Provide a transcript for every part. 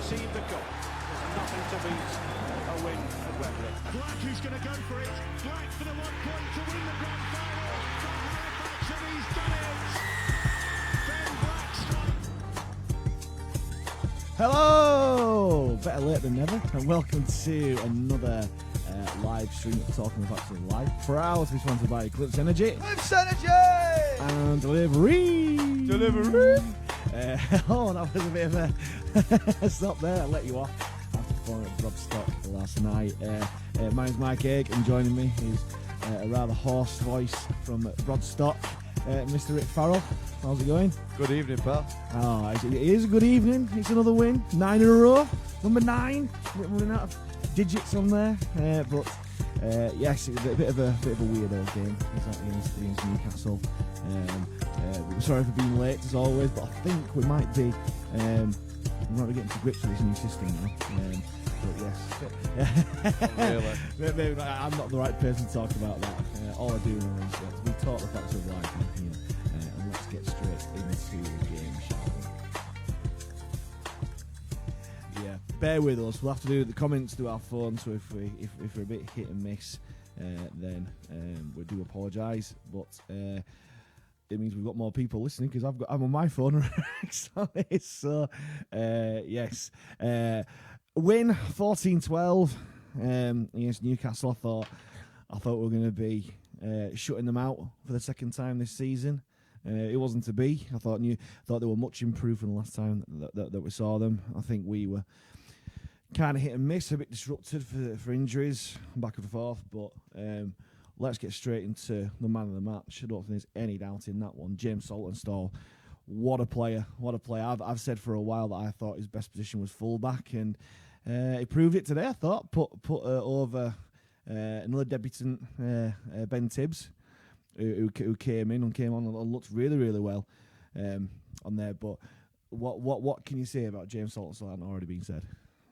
received the cup. There's nothing to beat a win at Wembley. Black who's going to go for it. Black for the 1 point to win the grand final. From Halifax, and he's done it. Ben Black strike. Hello! Better late than never, and welcome to another live stream of Talking with Facts Live. For hours, we sponsored by Eclipse Energy. Eclipse Energy! And Delivery! Delivery! Oh, that was a bit of a stop there. I'll let you off after performing at Brodstock last night. My name's Mike Egg, and joining me is a rather hoarse voice from Brodstock, Mr. Rick Farrell. How's it going? Good evening, pal. Oh, it is a good evening. It's another win. 9 in a row. Number 9. We're running out of digits on there. But yes, it's a bit of a weird old game against Newcastle. We're sorry for being late as always, but I think we might be getting to grips with this new system now. But yes, maybe I'm not the right person to talk about that. All I do know is we talk the facts of life in here, and let's get straight into the game, shall we? Yeah, bear with us. We'll have to do the comments through our phone, so if we're a bit hit and miss, then we do apologise. But it means we've got more people listening because I'm on my phone. So yes, win 14-12 against Newcastle. I thought we were going to be shutting them out for the second time this season. It wasn't to be. I thought they were much improved from the last time that we saw them. I think we were kind of hit and miss, a bit disrupted for injuries, back and forth. But let's get straight into the man of the match. I don't think there's any doubt in that one. James Saltonstall, what a player! What a player! I've said for a while that I thought his best position was fullback, and he proved it today. I thought put over another debutant, Ben Tibbs, who came in and came on and looked really, really well on there. But what can you say about James Saltonstall? Hasn't already been said.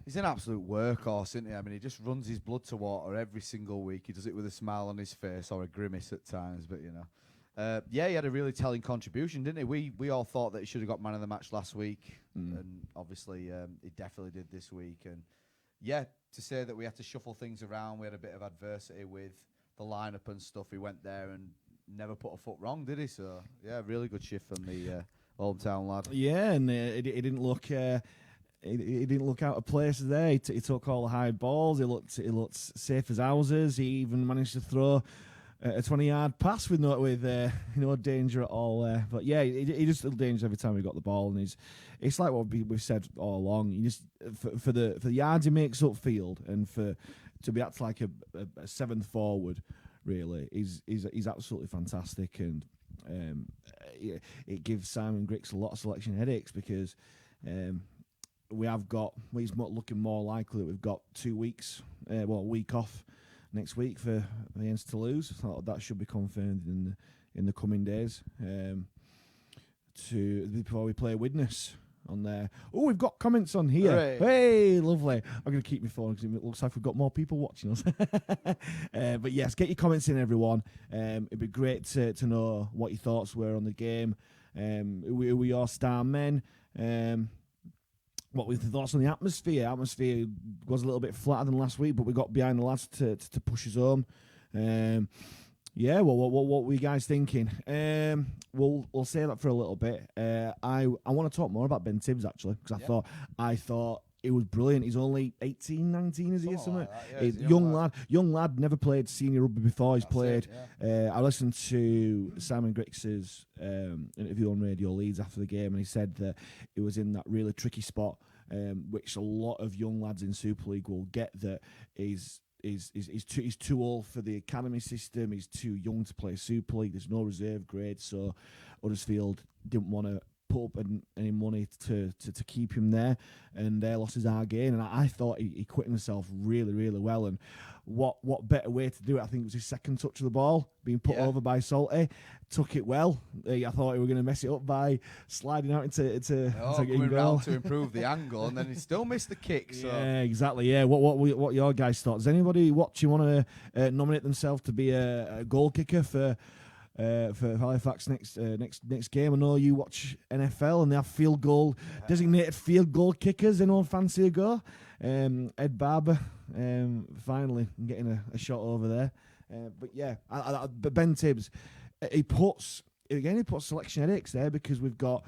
He's an absolute workhorse, isn't he? I mean, he just runs his blood to water every single week. He does it with a smile on his face or a grimace at times, but you know. He had a really telling contribution, didn't he? We all thought that he should have got man of the match last week, and obviously he definitely did this week. And yeah, to say that we had to shuffle things around, we had a bit of adversity with the lineup and stuff. He went there and never put a foot wrong, did he? So yeah, really good shift from the hometown lad. Yeah, and he didn't look. He didn't look out of place there. He took all the high balls. He looked safe as houses. He even managed to throw a 20-yard pass with no danger at all. But yeah, he just little danger every time he got the ball. And it's like what we've said all along. You just for the yards he makes upfield, and to be act like a seventh forward, really, he's absolutely fantastic. And it gives Simon Grix a lot of selection headaches because. He's looking more likely that we've got 2 weeks, a week off next week for against Toulouse. I thought that should be confirmed in the coming days before we play Widnes on there. Oh, we've got comments on here. Hooray. Hey, lovely. I'm going to keep my phone because it looks like we've got more people watching us. But yes, get your comments in, everyone. It'd be great to know what your thoughts were on the game. Who were your star men? What were the thoughts on the atmosphere? Atmosphere was a little bit flatter than last week, but we got behind the lads to push us home. Yeah, well, what were you guys thinking? We'll say that for a little bit. I want to talk more about Ben Tibbs, actually, because I thought it was brilliant. He's only 18, 19, is he? Something like that, yeah, he's a young lad, never played senior rugby before. He's played. I listened to Simon Grix's interview on Radio Leeds after the game, and he said that it was in that really tricky spot, which a lot of young lads in Super League will get, that he's too old for the academy system. He's too young to play Super League. There's no reserve grade, so Huddersfield didn't want to put up any money to keep him there, and their losses are gain. And I thought he quit himself really, really well. And what better way to do it? I think it was his second touch of the ball, being put over by Salty. Took it well. I thought he were going to mess it up by sliding out into coming round to improve the angle, and then he still missed the kick. So. Yeah, exactly. Yeah. What your guys thought? Does anybody watching want to nominate themselves to be a goal kicker for for Halifax next game. I know you watch NFL and they have designated field goal kickers. Anyone fancy a go? Ed Barber finally getting a shot over there. But yeah, but Ben Tibbs, he puts selection headaches there because we've got,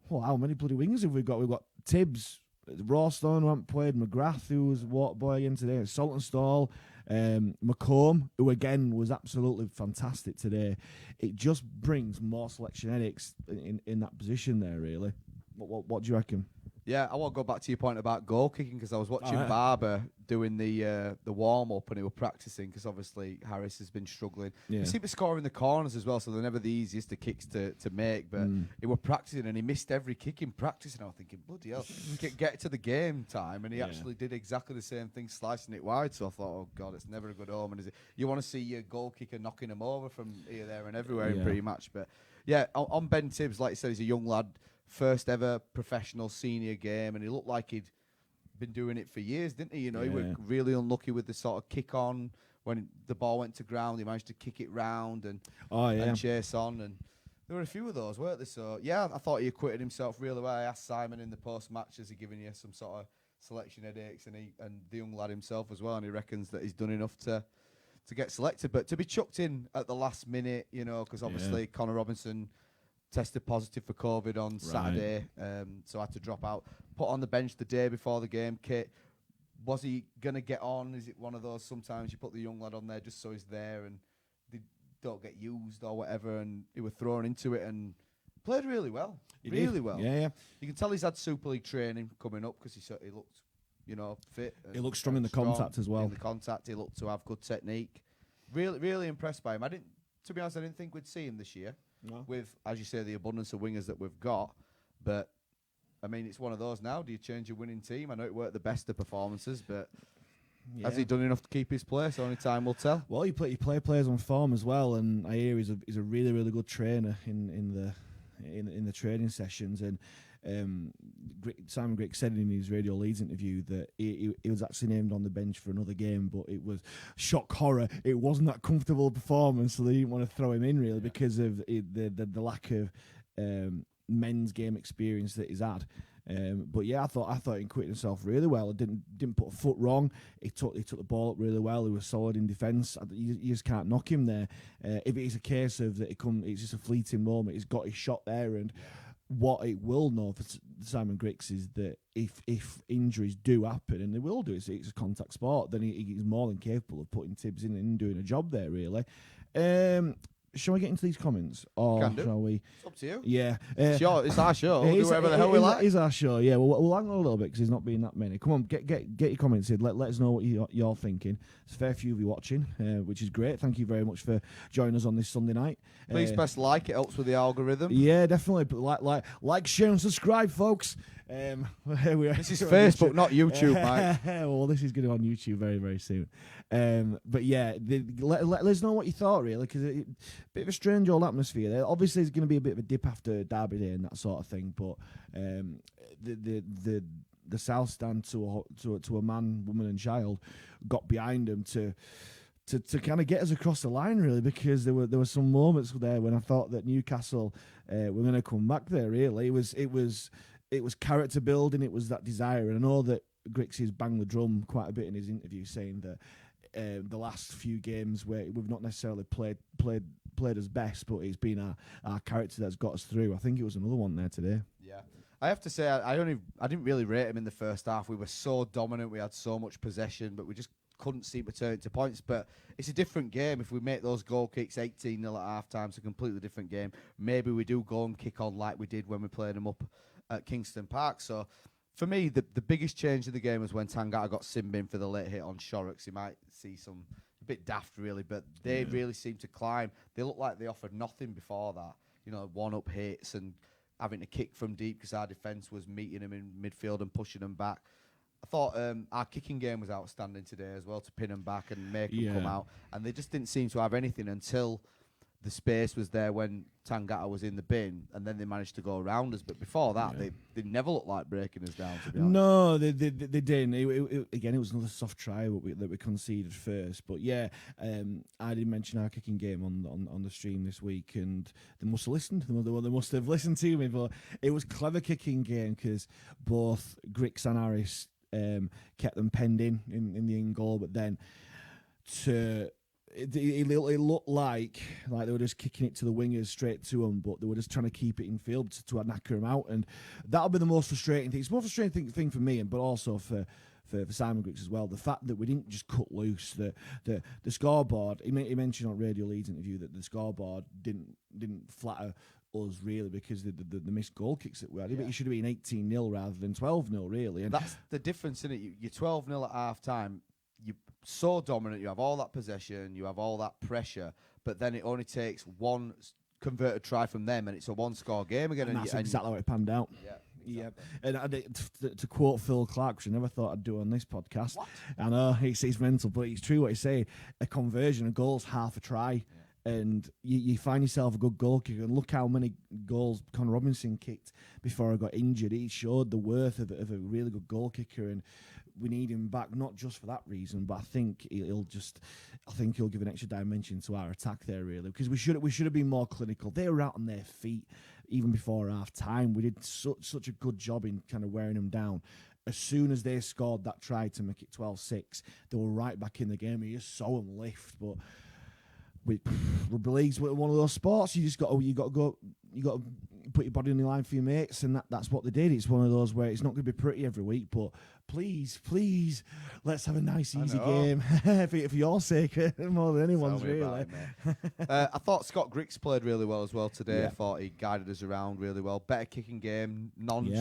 how many bloody wingers have we got? We've got Tibbs, Rawstone, who haven't played, McGrath, who was water boy again today, Saltonstall, McComb, who again was absolutely fantastic today. It just brings more selection headaches in that position there, really. What do you reckon? Yeah, I want to go back to your point about goal kicking because I was watching Barber doing the warm up and he was practicing because obviously Harris has been struggling. Yeah. He seemed to score in the corners as well, so they're never the easiest of kicks to make. But he was practicing and he missed every kick in practice, and I was thinking, bloody hell, get to the game time, and he actually did exactly the same thing, slicing it wide. So I thought, oh god, it's never a good omen, is it? You want to see your goal kicker knocking him over from here, there, and everywhere in pre-match. But yeah, on Ben Tibbs, like you said, he's a young lad. First ever professional senior game, and he looked like he'd been doing it for years, didn't he? You know, he was really unlucky with the sort of kick on when the ball went to ground. He managed to kick it round and chase on, and there were a few of those, weren't there? So yeah, I thought he acquitted himself really well. I asked Simon in the post match, has he given you some sort of selection headaches, and the young lad himself as well, and he reckons that he's done enough to get selected, but to be chucked in at the last minute, you know, because obviously Connor Robinson tested positive for COVID on Saturday, so I had to drop out. Put on the bench the day before the game. Kit, was he going to get on? Is it one of those sometimes you put the young lad on there just so he's there and they don't get used or whatever, and he was thrown into it and played really well. Really well. Yeah. You can tell he's had Super League training coming up because he looked, you know, fit. He looked strong in the contact as well. In the contact, he looked to have good technique. Really, really impressed by him. To be honest, I didn't think we'd see him this year. No. With, as you say, the abundance of wingers that we've got. But, I mean, it's one of those now. Do you change your winning team? I know it weren't the best of performances, but has he done enough to keep his place? Only time will tell. Well, you play players on form as well, and I hear he's a really, really good trainer in the training sessions. And Simon Grigg said in his Radio Leeds interview that he was actually named on the bench for another game, but it was shock horror. It wasn't that comfortable performance, so they didn't want to throw him in really because of the lack of men's game experience that he's had. But yeah, I thought he quitted himself really well. Didn't put a foot wrong. He took the ball up really well. He was solid in defence. You just can't knock him there. If it is a case of that it's just a fleeting moment, he's got his shot there. And what it will know for Simon Griggs is that if injuries do happen, and they will do, it's a contact sport, then he's more than capable of putting Tibbs in and doing a job there, really. Shall we get into these comments? Or shall we? It's up to you. Yeah. It's our show. We'll do whatever the hell we like. It is our show, yeah. We'll hang on a little bit because there's not been that many. Come on, get your comments in. Let us know what you're thinking. There's a fair few of you watching, which is great. Thank you very much for joining us on this Sunday night. Please press like. It helps with the algorithm. Yeah, definitely. Like, share and subscribe, folks. This is Facebook, not YouTube, Mike. Well, this is going to be on YouTube very, very soon. But yeah, let us know what you thought, really, because a bit of a strange old atmosphere there. Obviously, there's going to be a bit of a dip after Derby Day and that sort of thing, but the South Stand to a man, woman, and child got behind them to kind of get us across the line, really, because there were some moments there when I thought that Newcastle were going to come back there. Really, it was character building. It was that desire, and I know that Griggs has banged the drum quite a bit in his interview, saying that the last few games where we've not necessarily played as best, but it's been our character that's got us through. I think it was another one there today. Yeah, I have to say I didn't really rate him in the first half. We were so dominant, we had so much possession, but we just couldn't seem to turn it to points. But it's a different game. If we make those goal kicks 18-0 at half time, it's a completely different game. Maybe we do go and kick on like we did when we played them up at Kingston Park. So for me, the biggest change of the game was when Tangata got sin bin for the late hit on Shorrocks. You might see a bit daft, really, but they really seemed to climb. They looked like they offered nothing before that. You know, one-up hits and having to kick from deep because our defence was meeting them in midfield and pushing them back. I thought our kicking game was outstanding today as well, to pin them back and make them come out. And they just didn't seem to have anything until the space was there when Tangata was in the bin, and then they managed to go around us. But before that, they never looked like breaking us down, to be honest. No, they didn't. Again, it was another soft try that we conceded first. But yeah, I did mention our kicking game on the stream this week, and they must have listened. They must have listened to me. But it was clever kicking game because both Grix and Harris kept them penned in the in goal, but then it looked like they were just kicking it to the wingers straight to them, but they were just trying to keep it in field to knacker them out, and that'll be the most frustrating thing. It's the most frustrating thing for me, but also for Simon Griggs as well. The fact that we didn't just cut loose the scoreboard. He mentioned on Radio Leeds interview that the scoreboard didn't flatter us really because the missed goal kicks that we had. But it should have been 18-0 rather than 12-0 really. And that's the difference, isn't it? You're 12-0 at half time. You're so dominant. You have all that possession. You have all that pressure. But then it only takes one converted try from them, and it's a one-score game again. And that's exactly how it panned out. Yeah. And to quote Phil Clark, which I never thought I'd do on this podcast. What? I know it's mental, but it's true what he's saying. A conversion, a goal's half a try. And you find yourself a good goal kicker, and look how many goals Conor Robinson kicked before I got injured. He showed the worth of a really good goal kicker, and we need him back, not just for that reason, but I think he'll give an extra dimension to our attack there, really, because we should have been more clinical. They were out on their feet even before half time. We did such a good job in kind of wearing them down. As soon as they scored that try to make it 12-6, they were right back in the game. You just saw them lift, but rugby league's one of those sports. You got to put your body on the line for your mates, and that's what they did. It's one of those where it's not going to be pretty every week, but please, let's have a nice, easy game for your sake more than anyone's, really. I thought Scott Grix played really well as well today. I thought he guided us around really well. Better kicking game,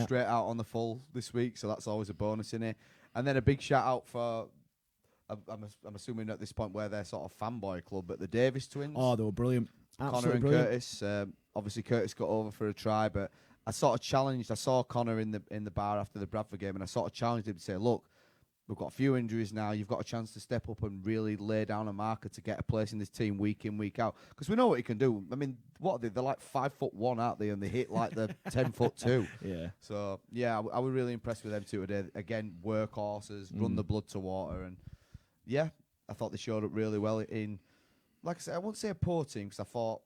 straight out on the full this week, so that's always a bonus in it. And then a big shout out for, I'm assuming at this point where they're sort of fanboy club, but the Davis twins. Oh, they were brilliant. Connor and brilliant. Curtis. Obviously, Curtis got over for a try, but I sort of challenged. I saw Connor in the bar after the Bradford game, and I sort of challenged him to say, "Look, we've got a few injuries now. You've got a chance to step up and really lay down a marker to get a place in this team week in, week out. Because we know what he can do. I mean, what are they? They're like 5'1", aren't they? And they hit like the 10'2". Yeah. So yeah, I was really impressed with them two today. Again, workhorses, run the blood to water, and yeah, I thought they showed up really well in. Like I said, I won't say a poor team because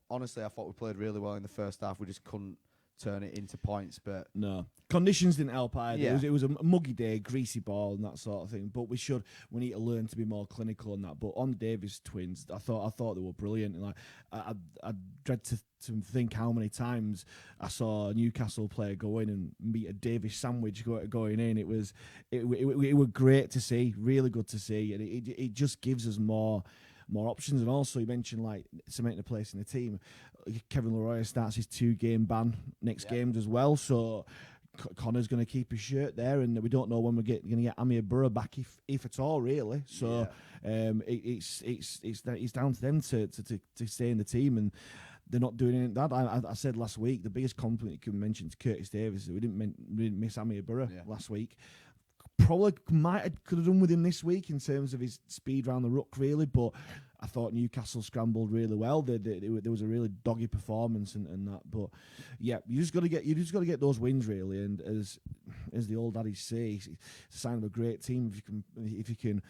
honestly, I thought we played really well in the first half. We just couldn't turn it into points, but no, conditions didn't help either. Yeah. It was a muggy day, greasy ball, and that sort of thing. But we need to learn to be more clinical on that. But on Davis twins, I thought they were brilliant. And like I dread to think how many times I saw a Newcastle player go in and meet a Davis sandwich going in. It was great to see, really good to see, and it just gives us more options. And also, you mentioned like cementing a place in the team. Kevin Leroy starts his 2-game ban next game as well, so Connor's going to keep his shirt there, and we don't know when we're going to get Amir Burrow back, if at all, really. So it's down to them to stay in the team, and they're not doing anything. That I said last week, the biggest compliment you can mention to Curtis Davis is that we didn't miss Amir Burrow last week. Probably could have done with him this week in terms of his speed around the ruck, really. But I thought Newcastle scrambled really well. There was a really doggy performance and that. But yeah, you just got to get those wins, really. And as the old daddies say, it's a sign of a great team if you can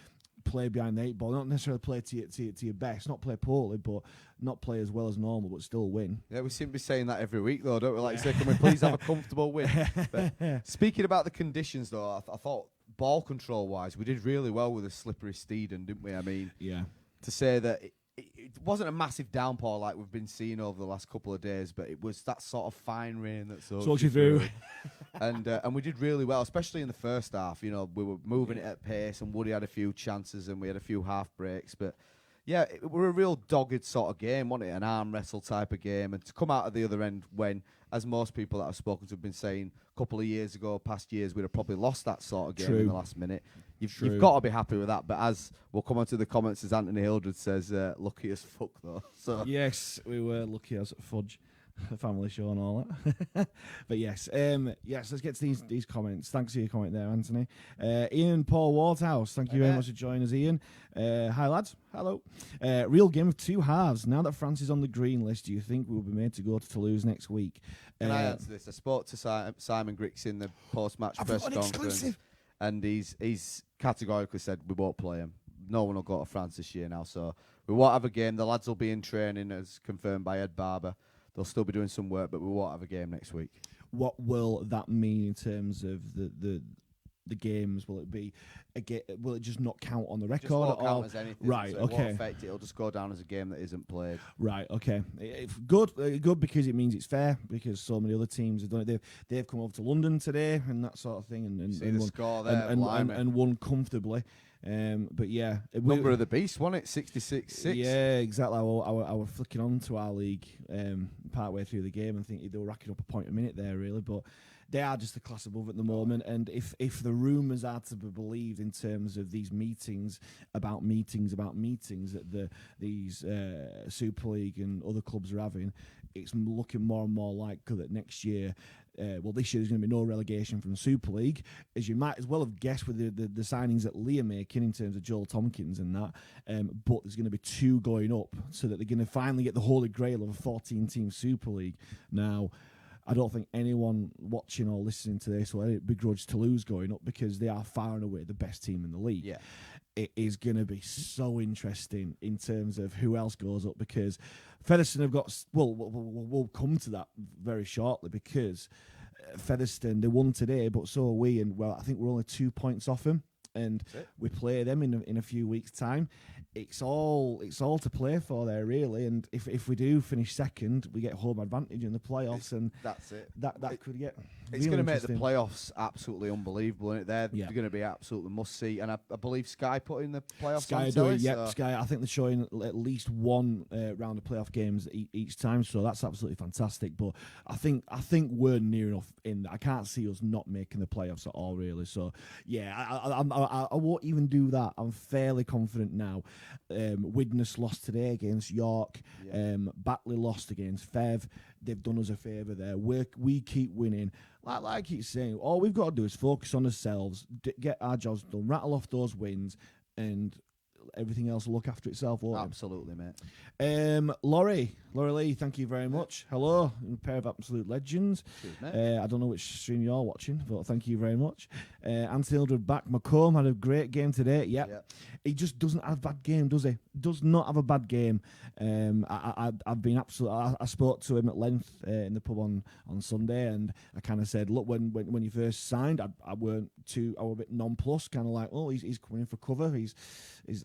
play behind the 8 ball, not necessarily play to your best, not play poorly, but not play as well as normal, but still win. Yeah, we seem to be saying that every week, though, don't we? Like, say, can we please have a comfortable win? But speaking about the conditions, though, I thought ball control-wise, we did really well with a slippery Steeden, didn't we? I mean, to say that it wasn't a massive downpour like we've been seeing over the last couple of days, but it was that sort of fine rain that soaked you through. And we did really well, especially in the first half. You know, we were moving it at pace, and Woody had a few chances, and we had a few half breaks. But yeah, it were a real dogged sort of game, wasn't it? An arm wrestle type of game, and to come out at the other end when, as most people that I've spoken to have been saying, a couple of years ago, past years, we'd have probably lost that sort of game in the last minute. You've got to be happy with that. But as we'll come on to the comments, as Anthony Hildred says, lucky as fuck, though. So yes, we were lucky as fudge. the family show and all that. But yes, let's get to these comments. Thanks for your comment there, Anthony. Ian Paul Wardhouse, thank you very much for joining us, Ian. Hi, lads. Hello. Real game of two halves. Now that France is on the green list, do you think we will be made to go to Toulouse next week? Can I answer this? I spoke to Simon Grix in the post-match press conference, and he's categorically said we won't play him. No one will go to France this year now, so we won't have a game. The lads will be in training, as confirmed by Ed Barber. They'll still be doing some work, but we won't have a game next week. What will that mean in terms of the games? Will it be will it just not count on the record? Just won't count as anything. Right, so okay. It won't affect it. It'll just go down as a game that isn't played. Right, okay. Good because it means it's fair, because so many other teams have done it. They've come over to London today and that sort of thing, and see the score there, and won comfortably. But yeah, number of the beast, wasn't it? 66-6. Yeah, exactly. I was flicking on to our league partway through the game and think they were racking up a point a minute there, really. But they are just a class above at the moment. And if the rumours are to be believed in terms of these meetings that these Super League and other clubs are having, it's looking more and more likely that next year. This year there's going to be no relegation from the Super League, as you might as well have guessed with the signings that Lee are making in terms of Joel Tompkins and that. But there's going to be two going up, so that they're going to finally get the holy grail of a 14-team Super League. Now, I don't think anyone watching or listening to this will begrudge Toulouse going up, because they are far and away the best team in the league. Yeah. It is going to be so interesting in terms of who else goes up, because Featherstone have got... We'll come to that very shortly, because Featherstone, they won today, but so are we, and I think we're only 2 points off them, and we play them in a few weeks' time. It's all to play for there, really, and if we do finish second, we get home advantage in the playoffs, and that's it. That could get... It's going to make the playoffs absolutely unbelievable, isn't it? They're going to be absolutely must-see. And I believe Sky put in the playoffs Sky on doing, telly, yep, Sky. I think they're showing at least one round of playoff games each time, so that's absolutely fantastic. But I think we're near enough in that. I can't see us not making the playoffs at all, really. So, yeah, I won't even do that. I'm fairly confident now. Widnes lost today against York. Yeah. Batley lost against Fev. They've done us a favour there. We keep winning. Like I keep saying, all we've got to do is focus on ourselves, get our jobs done, rattle off those wins, and everything else will look after itself. Absolutely, mate. Laurie Lee, thank you very much. Hello, a pair of absolute legends. Cheers, I don't know which stream you're watching, but thank you very much. Anthony Hildred back. McComb had a great game today. Yep. He just doesn't have a bad game, does he? Does not have a bad game. I've been absolutely... I spoke to him at length in the pub on Sunday, and I kind of said, look, when you first signed, I weren't too... I was a bit nonplussed, kind of like, oh, he's coming in for cover.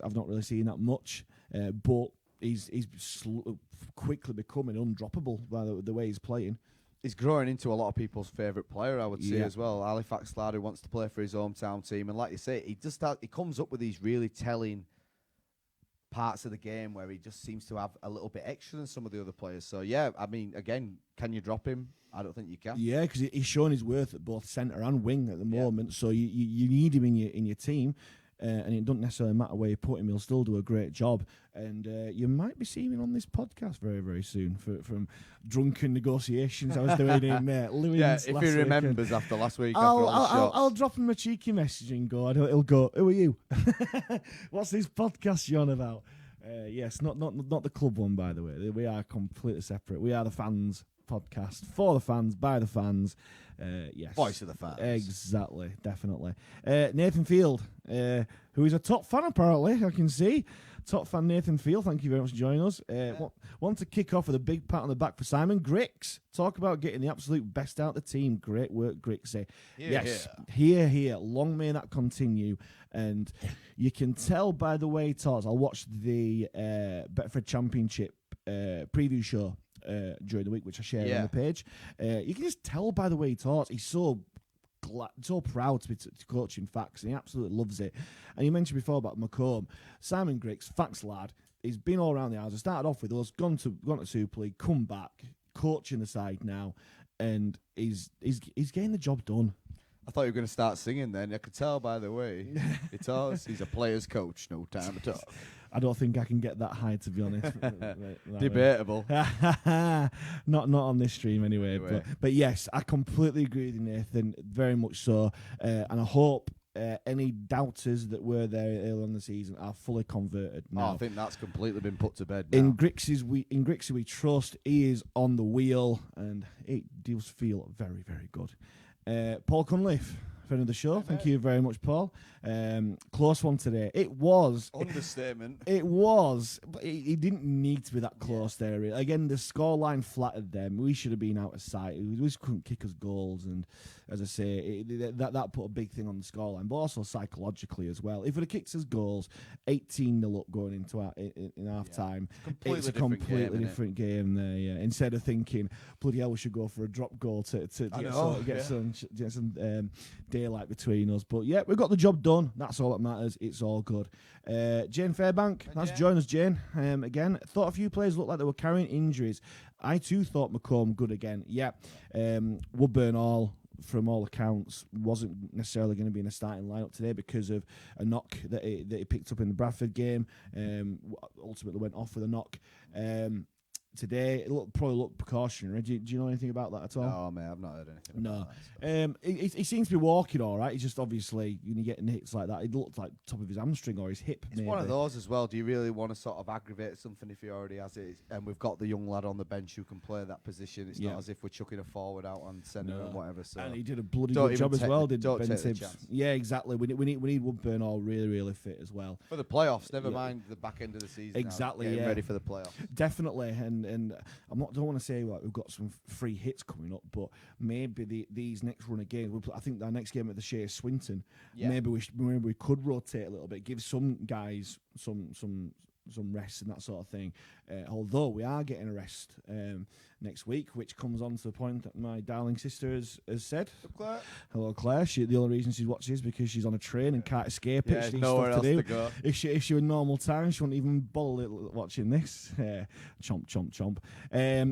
I've not really seen that much, but he's quickly becoming undroppable by the way he's playing. He's growing into a lot of people's favourite player, I would say, as well. Halifax lad who wants to play for his hometown team, and like you say, he comes up with these really telling parts of the game where he just seems to have a little bit extra than some of the other players. So yeah, I mean, again, can you drop him? I don't think you can. Yeah, because he's showing his worth at both centre and wing at the moment. So you need him in your team. And it doesn't necessarily matter where you put him; he'll still do a great job. And you might be seeing him on this podcast very, very soon from drunken negotiations I was doing in Lewins. Yeah, if he remembers after last week. I'll drop him a cheeky message and go. He'll go. Who are you? What's this podcast you're on about? Yes, not the club one, by the way. We are completely separate. We are the fans podcast for the fans by the fans. Yes, voice of the fans. Exactly, definitely. Nathan Field, who is a top fan apparently, I can see. Top fan Nathan Field, thank you very much for joining us. Want to kick off with a big pat on the back for Simon Grix. Talk about getting the absolute best out of the team. Great work, Grixie. Yes, here. Long may that continue. And you can tell by the way he talks. I watched the Betfred Championship preview show during the week, which I shared on the page. You can just tell by the way he talks. He's so proud to be coaching Fax, and he absolutely loves it. And you mentioned before about McComb. Simon Grix, Fax lad, he's been all around the house. He started off with us, gone to Super League, come back, coaching the side now, and he's getting the job done. I thought you were going to start singing then. I could tell by the way he talks. He's a player's coach, no time to talk. I don't think I can get that high, to be honest. Debatable. Not on this stream anyway. But yes, I completely agree with you, Nathan. Very much so. And I hope any doubters that were there early on the season are fully converted now. Oh, I think that's completely been put to bed now. In Grixie we trust. He is on the wheel, and it does feel very, very good. Paul Cunliffe, friend of the show. Thank you very much, Paul. Close one today. It was. Understatement. It was, but it didn't need to be that close there. Really. Again, the scoreline flattered them. We should have been out of sight. We just couldn't kick us goals, and as I say, that put a big thing on the scoreline, but also psychologically as well. If it had kicked us goals, 18-0 up going into in half time, it's a completely different game there. Yeah, instead of thinking, bloody hell, we should go for a drop goal to get some daylight between us. But yeah, we got the job done. That's all that matters. It's all good. Jane Fairbank, that's joined us, Jane. Again, thought a few players looked like they were carrying injuries. I too thought McComb good again. Yeah, Woodburn from all accounts wasn't necessarily going to be in a starting lineup today because of a knock that he picked up in the Bradford game. Ultimately went off with a knock. Today, it probably looked precautionary. Do you know anything about that at all? No, mate, I've not heard anything about that. He seems to be walking all right. He's just obviously, when you getting hits like that, it looked like top of his hamstring or his hip. It's one of those as well. Do you really want to sort of aggravate something if he already has it? And we've got the young lad on the bench who can play that position. It's not as if we're chucking a forward out on centre and whatever. So. And he did a bloody good job as well, did Ben Tibbs? Chance. Yeah, exactly. We need Woodburn all really, really fit as well. For the playoffs, never mind the back end of the season. Exactly, Getting ready for the playoffs. Definitely, and don't want to say we've got some free hits coming up, but maybe these next run of games. I think our next game at the Shay is Swinton. Yeah. Maybe we could rotate a little bit, give some guys some rest and that sort of thing. Although we are getting a rest next week, which comes on to the point that my darling sister has said. Claire. Hello, Claire. The only reason she's watching is because she's on a train and can't escape it. She's nowhere else to go. If she were normal time, she wouldn't even bother watching this. Chomp, chomp, chomp.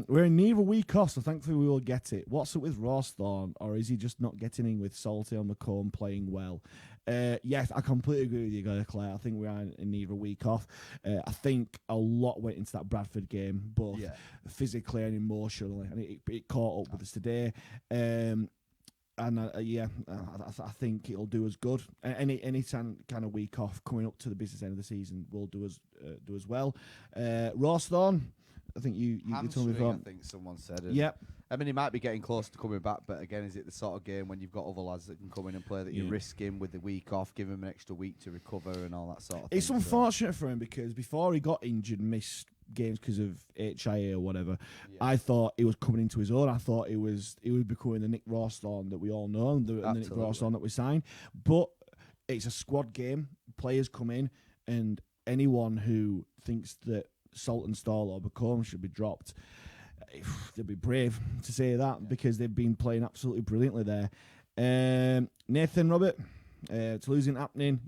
We're in neither week off, so thankfully we will get it. What's up with Rawsthorne, or is he just not getting in with Salty on McComb playing well? Yes, I completely agree with you, Claire. I think we are in neither week off. I think a lot went into that Bradford game, both physically and emotionally, and it caught up with us today. I think it'll do us good. Any kind of week off coming up to the business end of the season will do us well. Rawsthorne, I think you told me before. I think someone said it. Yeah. I mean, he might be getting close to coming back, but again, is it the sort of game when you've got other lads that can come in and play that you risk him with the week off, give him an extra week to recover and all that sort of thing? It's unfortunate for him because before he got injured and missed games because of HIA or whatever, I thought he was coming into his own. I thought he was becoming the Nick Rawsthorne that we all know and the Nick Rawsthorne that we signed. But it's a squad game. Players come in, and anyone who thinks that Saltonstall or McComb should be dropped, they'll be brave to say that because they've been playing absolutely brilliantly there. Nathan Robert, Toulouse ain't happening.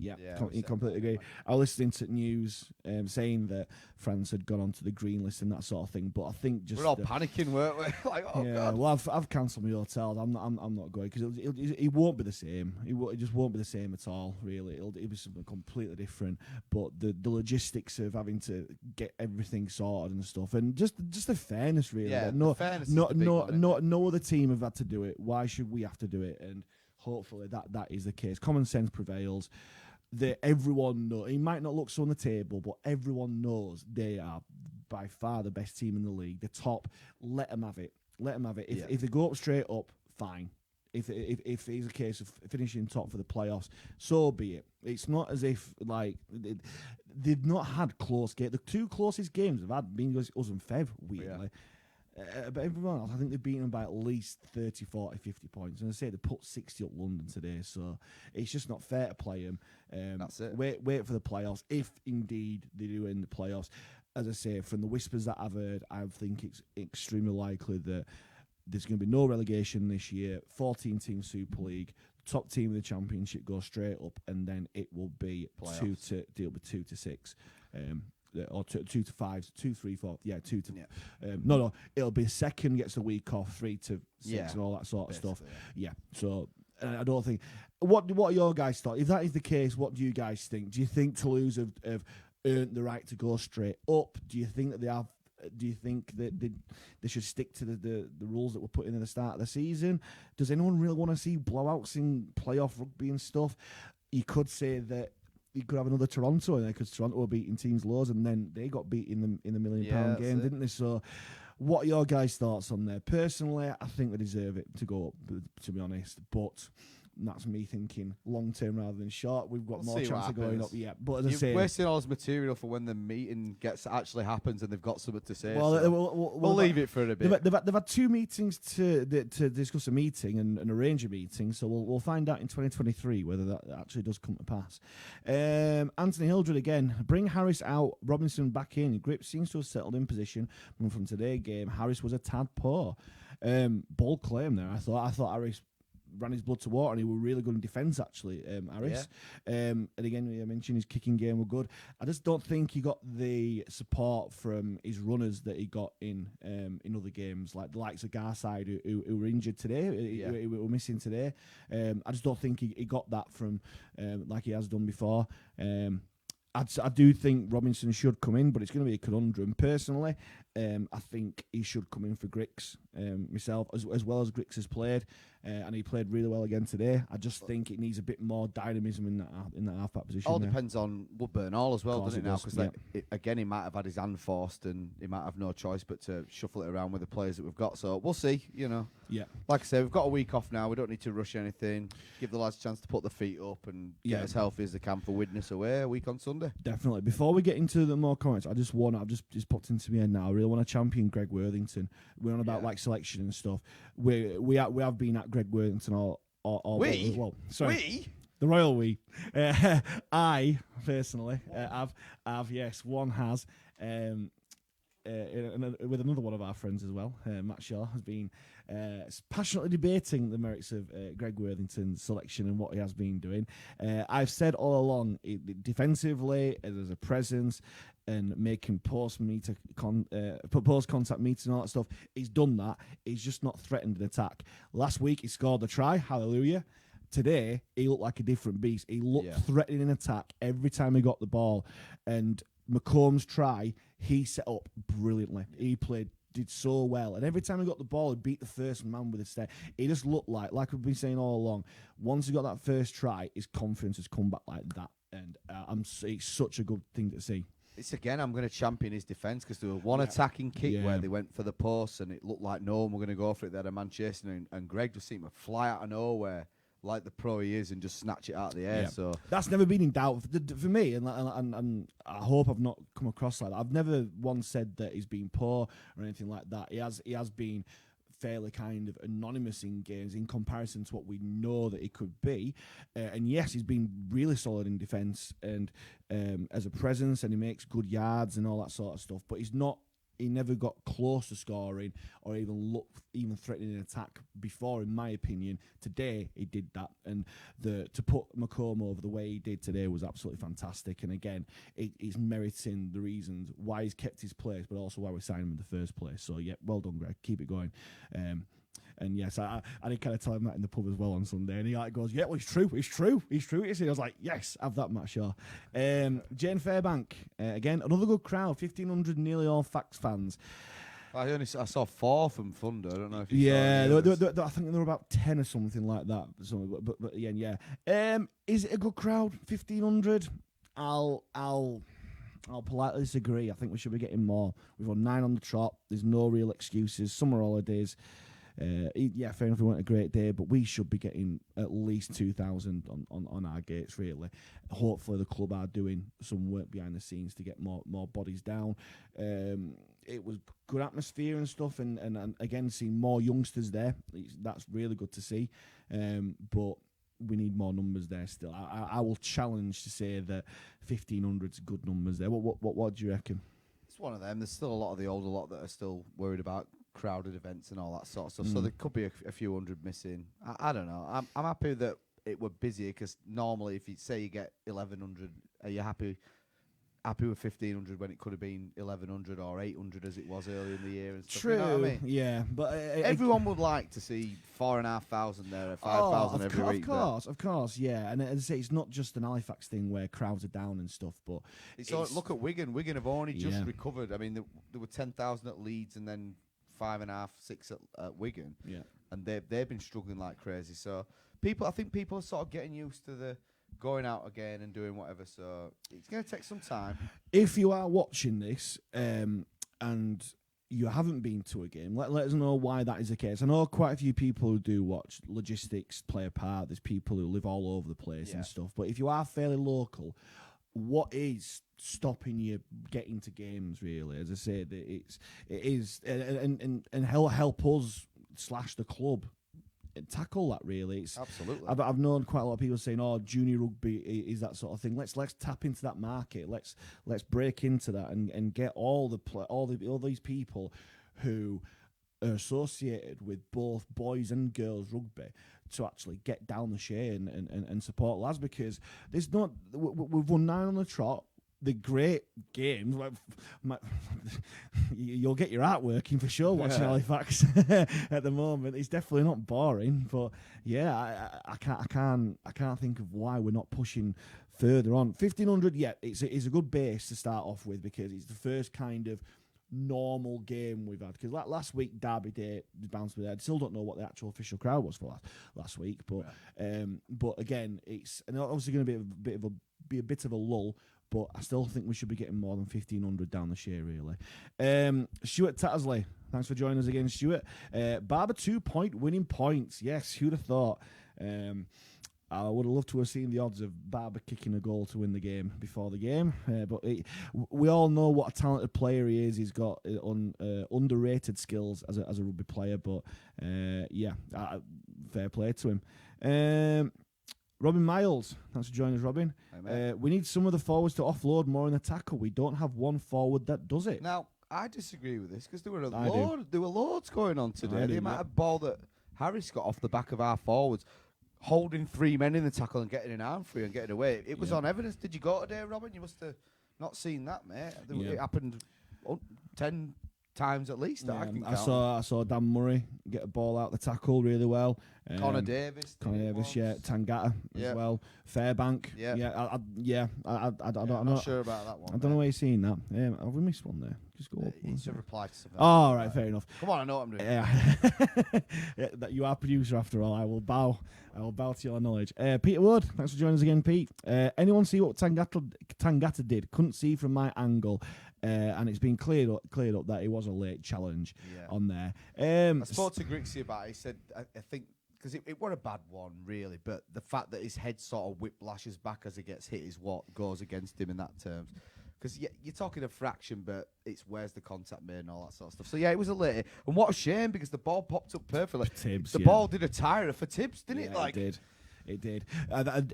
Completely agree. I was listening to news saying that France had gone onto the green list and that sort of thing, but I think just we're all panicking, weren't we? Like, God. Well, I've cancelled my hotel. I'm not going because it won't be the same. It just won't be the same at all. Really, it'll be something completely different. But the logistics of having to get everything sorted and stuff, and just the fairness, really. Yeah, no other team have had to do it. Why should we have to do it? And hopefully that is the case. Common sense prevails. Everyone knows. It might not look so on the table, but everyone knows they are by far the best team in the league. The top. Let them have it. If they go up straight up, fine. If it's a case of finishing top for the playoffs, so be it. It's not as if they've not had close games. The two closest games they've had been us and Fev, weirdly. But everyone else, I think they've beaten them by at least 30, 40, 50 points. And I say they put 60 up London today, so it's just not fair to play them. That's it. Wait for the playoffs, if indeed they do in the playoffs. As I say, from the whispers that I've heard, I think it's extremely likely that there's going to be no relegation this year. 14-team Super League, top team of the Championship goes straight up, and then it will be playoffs. 2 to 6. Or 2 to 5, 2, 3, 4, 2 to. No, it'll be second gets the week off, 3 to 6, and all that sort of stuff. Yeah. So I don't think. What are your guys' thoughts? If that is the case, what do you guys think? Do you think Toulouse have earned the right to go straight up? Do you think that they have? Do you think that they should stick to the rules that were put in at the start of the season? Does anyone really want to see blowouts in playoff rugby and stuff? You could say that you could have another Toronto, and because Toronto were beating teams lows, and then they got beat in the £1 million game, didn't they? So, what are your guys' thoughts on there? Personally, I think they deserve it to go up, to be honest, but that's me thinking long term rather than short. We've got more chance of going up. Yeah, but as I say, you're wasting all this material for when the meeting actually happens and they've got something to say. Well, so we'll leave it for a bit. They've had 2 meetings to discuss a meeting and arrange a meeting, so we'll find out in 2023 whether that actually does come to pass. Anthony Hildred again, bring Harris out, Robinson back in. Grip seems to have settled in position, but from today's game, Harris was a tad poor. Bold claim there. I thought Harris ran his blood to water, and he were really good in defence, actually, Harris. And again, I mentioned his kicking game were good. I just don't think he got the support from his runners that he got in other games, like the likes of Garside, who were injured today, who were missing today. I just don't think he got that from like he has done before. I do think Robinson should come in, but it's going to be a conundrum. Personally, I think he should come in for Grix, myself, as well as Grix has played, and he played really well again today. I just think it needs a bit more dynamism in that halfback position. All depends on Woodburn All as well, doesn't it now? Because again, he might have had his hand forced, and he might have no choice but to shuffle it around with the players that we've got. So we'll see. Yeah. Like I say, we've got a week off now. We don't need to rush anything. Give the lads a chance to put their feet up and get as healthy as they can for Widnes away a week on Sunday. Definitely. Before we get into the more comments, I've just popped into my head now. I really want to champion Greg Worthington. We're on about like selection and stuff. We have been at Greg Worthington all We? The royal we. I personally have yes, one has. With another one of our friends as well, Matt Shaw, has been passionately debating the merits of Greg Worthington's selection and what he has been doing. I've said all along, defensively, as a presence and making post-contact meets and all that stuff, he's done that. He's just not threatened an attack. Last week, he scored a try, hallelujah. Today, he looked like a different beast. He looked threatening an attack every time he got the ball. And McComb's try, he set up brilliantly. He did so well. And every time he got the ball, he beat the first man with a step. He just looked like we've been saying all along, once he got that first try, his confidence has come back like that. And it's such a good thing to see. I'm going to champion his defence because there was one attacking kick where they went for the post and it looked like no one were going to go for it. They had a man chasing and Greg just seemed to fly out of nowhere like the pro he is and just snatch it out of the air. So that's never been in doubt for me, and I hope I've not come across like that. I've never once said that he's been poor or anything like that. He has been fairly kind of anonymous in games in comparison to what we know that he could be. And yes, he's been really solid in defence and as a presence, and he makes good yards and all that sort of stuff. But he never got close to scoring or even threatening an attack before, in my opinion. Today, he did that. And to put Macomb over the way he did today was absolutely fantastic. And again, he's meriting the reasons why he's kept his place, but also why we signed him in the first place. So, yeah, well done, Greg. Keep it going. And yes, I did kind of tell him that in the pub as well on Sunday. And he goes, yeah, well, it's true. I was like, yes, have that, Matt Shaw. Jane Fairbank, again, another good crowd, 1,500 nearly all Facts fans. I saw 4 from Thunder. I don't know if you saw I think there were about 10 or something like that. But again, yeah. Is it a good crowd? 1,500? I'll politely disagree. I think we should be getting more. We've won 9 on the trot. There's no real excuses. Summer holidays. Fair enough, we weren't a great day, but we should be getting at least 2,000 on our gates, really. Hopefully the club are doing some work behind the scenes to get more bodies down. It was good atmosphere and stuff, and again, seeing more youngsters there, that's really good to see. But we need more numbers there still. I will challenge to say that 1,500's good numbers there. What do you reckon? It's one of them. There's still a lot of the older lot that are still worried about crowded events and all that sort of stuff. So there could be a few hundred missing. I don't know. I'm happy that it were busier because normally if you say you get 1,100, are you happy happy with 1,500 when it could have been 1,100 or 800 as it was earlier in the year and stuff. True, You know what I mean? yeah, but Everyone would like to see 4,500 there, 5,000 every week. Of course, yeah. And as I say, it's not just an Halifax thing where crowds are down and stuff, but Look at Wigan. Wigan have only just recovered. I mean, there were 10,000 at Leeds and then 5.5, 6 at Wigan. Yeah, and they've been struggling like crazy. So I think people are sort of getting used to the going out again and doing whatever. So it's going to take some time. If you are watching this and you haven't been to a game, let us know why that is the case. I know quite a few people who do watch. Logistics play a part. There's people who live all over the place and stuff. But if you are fairly local, what is stopping you getting to games? Really, as I say, it is, and help us / the club tackle that. Really, it's absolutely. I've known quite a lot of people saying, "Oh, junior rugby is that sort of thing." Let's tap into that market. Let's break into that and get all these people who are associated with both boys and girls rugby to actually get down the Shay and support lads, because there's not. We've won 9 on the trot. The great games, you'll get your heart working for sure watching Halifax at the moment. It's definitely not boring, but yeah, I can't think of why we're not pushing further on. 1,500, yeah, it's a good base to start off with, because it's the first kind of normal game we've had. Because last week, Derby Day bounced with it. I still don't know what the actual official crowd was for last week, but again, it's obviously going to be a bit of a lull. But I still think we should be getting more than 1,500 down the Shay, really. Stuart Tattersley, thanks for joining us again, Stuart. Barber 2-point winning points. Yes, who'd have thought? I would have loved to have seen the odds of Barber kicking a goal to win the game before the game. But we all know what a talented player he is. He's got underrated skills as a rugby player. But fair play to him. Robin Miles, thanks for joining us, Robin. Hey, we need some of the forwards to offload more in the tackle. We don't have one forward that does it. Now, I disagree with this, because there were loads going on today. The amount of ball that Harris got off the back of our forwards, holding 3 men in the tackle and getting an arm free and getting away. It was on evidence. Did you go today, Robin? You must have not seen that, mate. It happened 10 times at least. Yeah, I can I count. saw Dan Murray get a ball out the tackle really well. Connor Davis, Tangata as well. Fairbank, I'm not sure about that one. I don't know where you've seen that. Have we missed one there? Just go up. It's a reply to something. Oh, right, fair enough. Come on, I know what I'm doing. Yeah, that you are producer after all. I will bow to your knowledge. Peter Wood, thanks for joining us again, Pete. Anyone see what Tangata did? Couldn't see from my angle. And it's been cleared up that it was a late challenge on there. I spoke to Grixie about it. He said, I think, because it was a bad one, really, but the fact that his head sort of whiplashes back as he gets hit is what goes against him in that terms. Because you're talking a fraction, but it's where's the contact made and all that sort of stuff. So, yeah, it was a late. And what a shame, because the ball popped up perfectly. Tibbs, the ball did a tire for Tibbs, didn't it? It did. It did.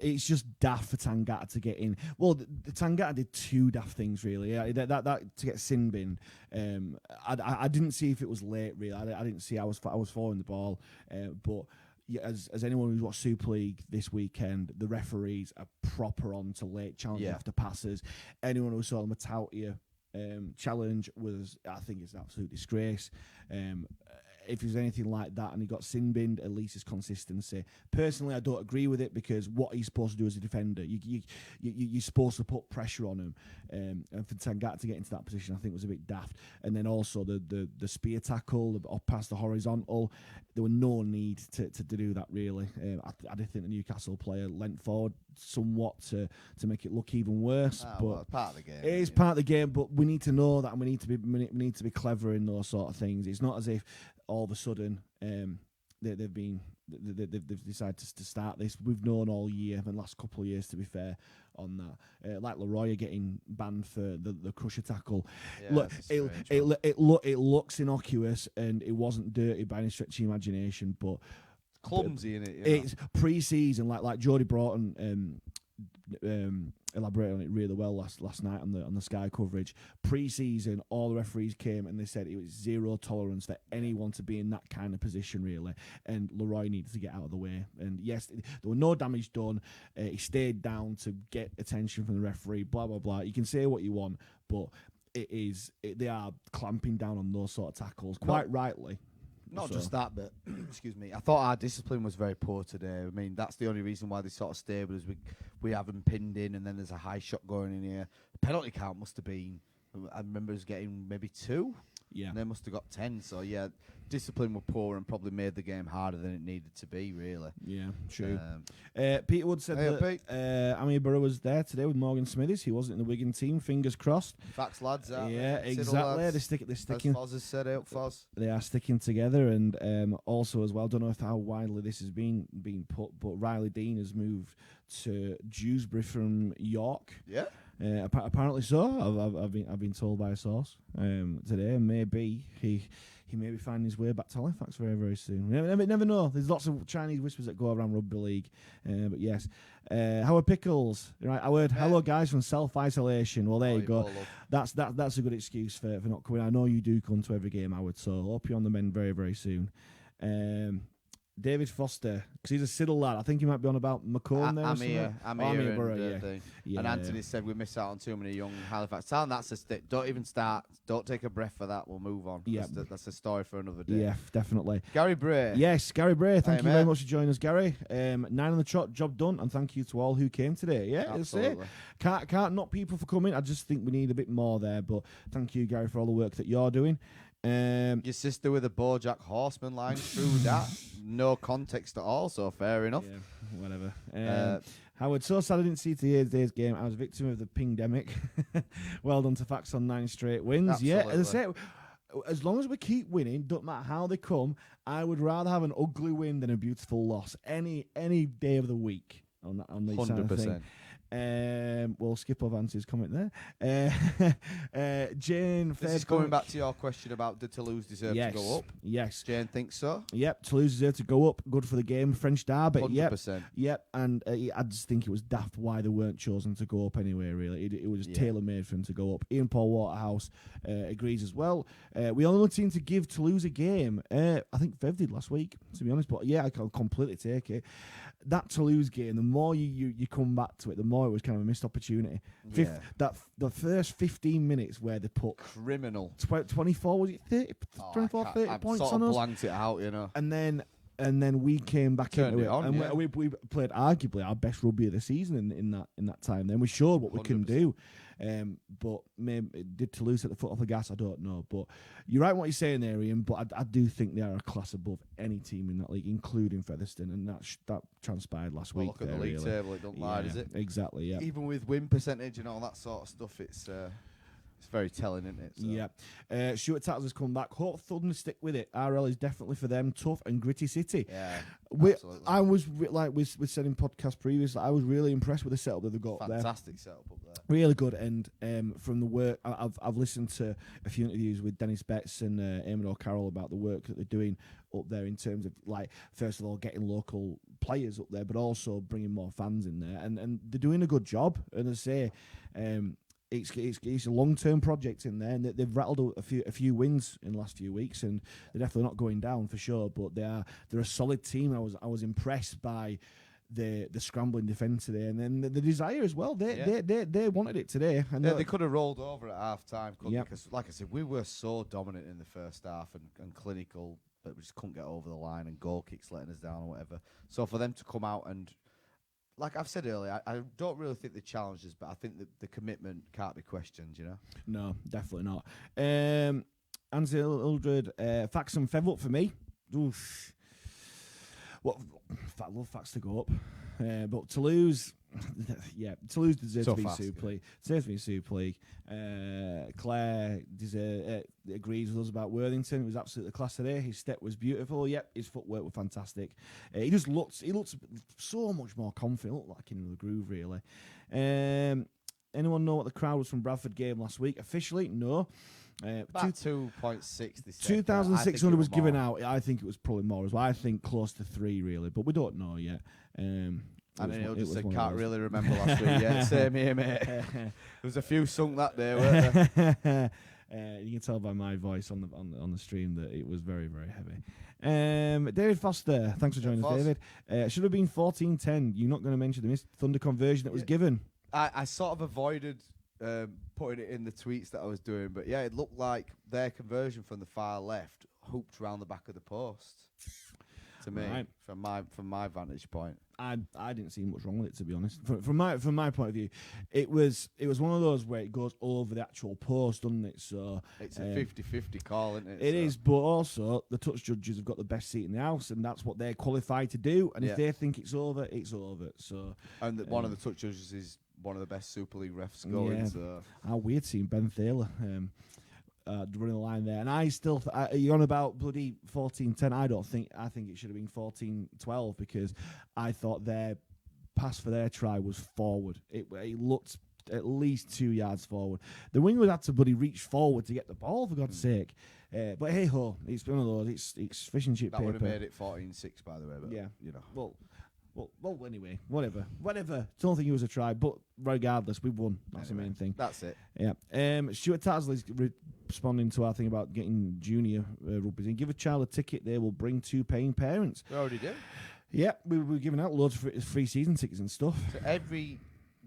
It's just daft for Tangata to get in. Well, the Tangata did 2 daft things, really. That to get sin bin. I didn't see if it was late, really. I didn't see. I was following the ball, but. Yeah, as anyone who's watched Super League this weekend, the referees are proper on to late challenge after passes. Anyone who saw the Matautia challenge I think it's an absolute disgrace. If there's anything like that and he got sin binned, at least it's consistency. Personally, I don't agree with it, because what he's supposed to do as a defender, you're supposed to put pressure on him. And for Tangata to get into that position, I think was a bit daft. And then also the spear tackle up past the horizontal, there was no need to do that, really. I did think the Newcastle player leant forward somewhat to make it look even worse. But it's part of the game. It is part of the game, but we need to know that, and we need to be clever in those sort of things. It's not as if all of a sudden they've decided to start this. We've known all year, and the last couple of years, to be fair, on that. Like Leroy getting banned for the crusher tackle. Look, it looks innocuous, and it wasn't dirty by any stretch of imagination, but clumsy in it. It's pre-season, like Jody Broughton elaborated on it really well last night on the Sky coverage. Pre-season, all the referees came and they said it was zero tolerance for anyone to be in that kind of position, really. And Leroy needed to get out of the way. And yes, there was no damage done. He stayed down to get attention from the referee. Blah blah blah. You can say what you want, but they are clamping down on those sort of tackles quite rightly. Not just that, but excuse me. I thought our discipline was very poor today. I mean, that's the only reason why they sort of stable is we have them pinned in, and then there's a high shot going in here. The penalty count must have been. I remember us getting maybe 2. Yeah. And they must have got 10. So yeah, discipline were poor and probably made the game harder than it needed to be. Really. Yeah, true. Peter Wood said that Amir Burrow was there today with Morgan Smithies. He wasn't in the Wigan team. Fingers crossed. Facts, lads. Yeah, exactly. They're sticking. As Foz has said, Foz. They are sticking together, and also as well. Don't know how widely this has been put, but Riley Dean has moved to Dewsbury from York. Yeah. Apparently so. I've been told by a source today. Maybe he may be finding his way back to Halifax very, very soon. Never know. There's lots of Chinese whispers that go around rugby league. But yes, Howard Pickles. Right, I heard hello guys from self-isolation. Well, there you go. That's a good excuse for not coming. I know you do come to every game, Howard. So hope you're on the mend very, very soon. David Foster, because he's a Siddle lad. I think he might be on about McCone there. Amir Borough, yeah. And Anthony said we miss out on too many young Halifax talent. That's a stick. Don't even start. Don't take a breath for that. We'll move on. Yeah. That's a story for another day. Yeah, definitely. Gary Bray. Yes, Gary Bray. Thank you very much for joining us, Gary. 9 on the trot, job done, and thank you to all who came today. Yeah, absolutely. Can't knock people for coming. I just think we need a bit more there. But thank you, Gary, for all the work that you're doing. Your sister with a BoJack Horseman line through that. No context at all, so fair enough. Yeah, whatever. Howard, so sad I didn't see today's game. I was a victim of the pingdemic. Well done to Fax on 9 straight wins. Absolutely. Yeah, as I say, as long as we keep winning, don't matter how they come, I would rather have an ugly win than a beautiful loss any day of the week on this 100%. kind of thing. We'll skip over Anthony's comment there. Jane, this is coming back to your question about did Toulouse deserve to go up? Yes. Jane thinks so. Yep, Toulouse deserve to go up. Good for the game. French derby. 100%. Yep. And I just think it was daft why they weren't chosen to go up anyway, really. It was just tailor-made for them to go up. Ian Paul Waterhouse agrees as well. We only seem to give Toulouse a game. I think Fev did last week, to be honest. But yeah, I can completely take it. That Toulouse game, the more you come back to it, the more it was kind of a missed opportunity. The first 15 minutes where they put criminal 24, was it 30, 24, 30 points sort on of us? blanked it out, you know. And then we came back Turned into it it, on, and yeah. we played arguably our best rugby of the season in that time. Then we showed what we can 100%. do. But maybe did Toulouse at the foot off the gas? I don't know. But you're right what you're saying there, Ian. But I do think they are a class above any team in that league, including Featherstone, and that transpired last week. Look at the league table; it don't lie, does it? Exactly. Yeah. Even with win percentage and all that sort of stuff, it's very telling, isn't it? So. Yeah. Stuart Tattles has come back. Hope Thunder stick with it. RL is definitely for them. Tough and gritty city. Yeah. Absolutely. I was like we said in podcast previously. I was really impressed with the setup that they've got there. Fantastic setup up there. Really good, and from the work I've listened to a few interviews with Dennis Betts and Eamon O'Carroll about the work that they're doing up there in terms of, like, first of all getting local players up there, but also bringing more fans in there, and they're doing a good job. And I say, it's a long-term project in there, and they've rattled a few wins in the last few weeks, and they're definitely not going down for sure. But they're a solid team. I was impressed by the scrambling defence today, and then the desire as well. They wanted it today, and they could have rolled over at half time. Yep. Because, like I said, we were so dominant in the first half and clinical, but we just couldn't get over the line, and goal kicks letting us down or whatever. So for them to come out and, like I've said earlier, I don't really think they challenged us, but I think that the commitment can't be questioned, you know? No, definitely not. Ansel Hildred, Fax and Fev up for me. Oof. Well, I love Fax to go up. But Toulouse, Toulouse deserves to be Super League. Deserves to be Super League. Claire agrees with us about Worthington. It was absolutely class today. His step was beautiful. Yep, his footwork was fantastic. He looks so much more confident. Looked like in the groove, really. Anyone know what the crowd was from Bradford game last week? Officially, no. About 2.6. 2,600 was given out. I think it was probably more as well. I think close to 3, really, but we don't know yet. And then he'll just say, one of can't those. really remember last week. Yeah, same here, mate. There was a few sunk that day, weren't there? You can tell by my voice on the stream that it was very, very heavy. David Foster, thanks for joining us, David. Should have been 14-10. You're not going to mention the missed Thunder conversion that was given. I sort of avoided putting it in the tweets that I was doing, but yeah, it looked like their conversion from the far left hooped round the back of the post. To me, Right. from my vantage point, I didn't see much wrong with it, to be honest. From my point of view, it was one of those where it goes over the actual post, doesn't it? So it's a 50-50 call, isn't it? It is, but also the touch judges have got the best seat in the house, and that's what they're qualified to do. And if they think it's over, it's over. So, and one of the touch judges is one of the best Super League refs going. Yeah. So. How weird seeing Ben Thaler running the line there. And I still, you're on about bloody 14-10. I think it should have been 14-12 because I thought their pass for their try was forward. It looked at least 2 yards forward. The wingers had to bloody reach forward to get the ball, for God's sake. But hey ho, it's one of those. It's fish and chip That paper. would have made it 14-6, by the way. But, Yeah. you know. Well, anyway, whatever. Don't think it was a try, but regardless, we won. That's the main thing. That's it. Yeah. Stuart Tatsley's responding to our thing about getting junior rugby in. Give a child a ticket, they will bring 2 paying parents. We already do. Yeah, we were giving out loads of free season tickets and stuff. So every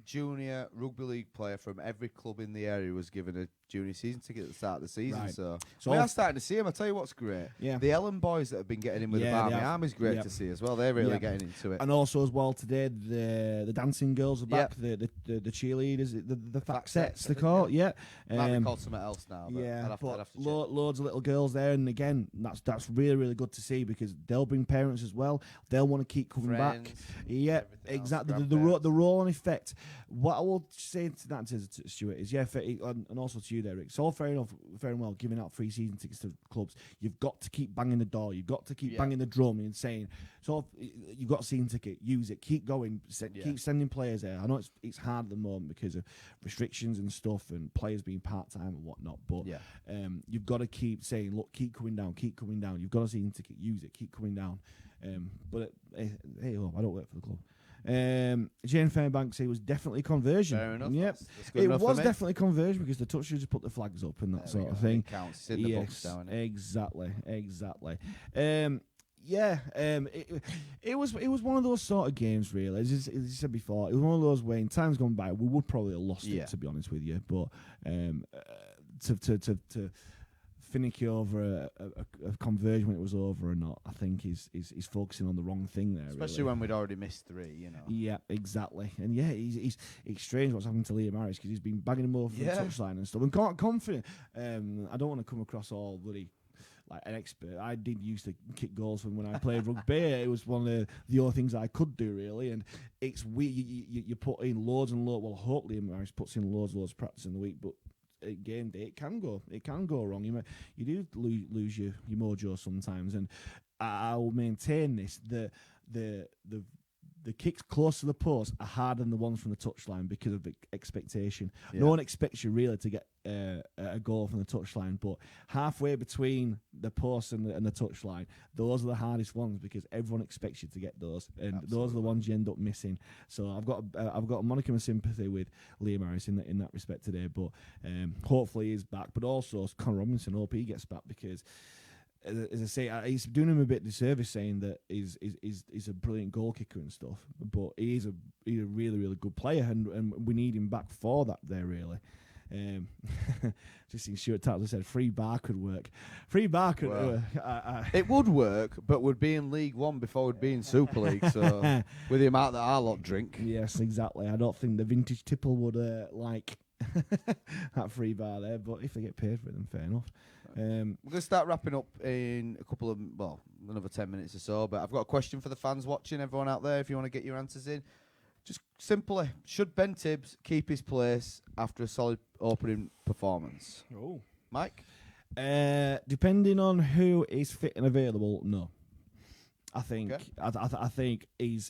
junior rugby league player from every club in the area was given a junior season ticket at the start of the season. Right. So So we all- are starting to see them. I tell you what's great. Yeah. The Ellen boys that have been getting in with Yeah, the Barmy they have. Arm is great Yeah. to see as well. They're really Yeah. getting into it. And also as well today, the dancing girls are back. Yep. The cheerleaders, the fact Fact sets, sets, I they think, call it. Yeah. Might be called something else now. But Yeah, I'd have but to check. loads of little girls there, and again, that's really, really good to see because they'll bring parents as well. They'll want to keep coming back. Friends, Yeah, everything else, exactly. The grandparents. roll-on effect. What I will say to that to Stuart is, and also to you, Derek. It's all fair and well giving out free season tickets to clubs. You've got to keep banging the door. You've got to keep banging the drum and saying, you've got a season ticket, use it, keep going, keep sending players there. I know it's hard at the moment because of restrictions and stuff and players being part-time and whatnot, but you've got to keep saying, look, keep coming down. You've got a season ticket, use it, keep coming down. But hey, I don't work for the club. Jane Fairbanks, it was definitely conversion. Fair enough. Yep. That's good It enough for was me. definitely conversion because the touch just put the flags up and that There sort we of go. thing. It counts. It's in the books now, isn't it? Exactly. It was one of those sort of games, really. As you said before, it was one of those where in times gone by we would probably have lost it, to be honest with you. But to finicky over a conversion when it was over or not, I think is focusing on the wrong thing there. Especially when we'd already missed 3, you know. Yeah, exactly. And yeah, it's strange what's happening to Liam Harris because he's been bagging him over the touchline and stuff. And confident. I don't want to come across all bloody like an expert. I did used to kick goals when I played rugby. It was one of the only things I could do, really. And it's weird. You put in loads and loads. Well, hopefully Liam Harris puts in loads of practice in the week, but at game day it can go wrong. You do lose your mojo sometimes, and I'll maintain this: the kicks close to the post are harder than the ones from the touchline because of the expectation. No one expects you really to get a goal from the touchline, but halfway between the post and the touchline, those are the hardest ones because everyone expects you to get those, and those are the ones you end up missing. So I've got a monicum of sympathy with Liam Harris in that respect today, but hopefully he's back. But also Conor Robinson, hope he gets back because, as I say, he's doing him a bit of disservice saying that he's a brilliant goal kicker and stuff, but he's a really, really good player, and we need him back for that there, really. Just seeing Stuart Tatler said free bar could work. Free bar could work. It would work, but we'd be in League One before we'd be in Super League, so with the amount that our lot drink. Yes, exactly. I don't think the vintage tipple would like that free bar there, but if they get paid for it, then fair enough. We're going to start wrapping up in another 10 minutes or so, but I've got a question for the fans watching, everyone out there, if you want to get your answers in. Just simply, should Ben Tibbs keep his place after a solid opening performance? Oh, Mike? Depending on who is fit and available, no. I think I think he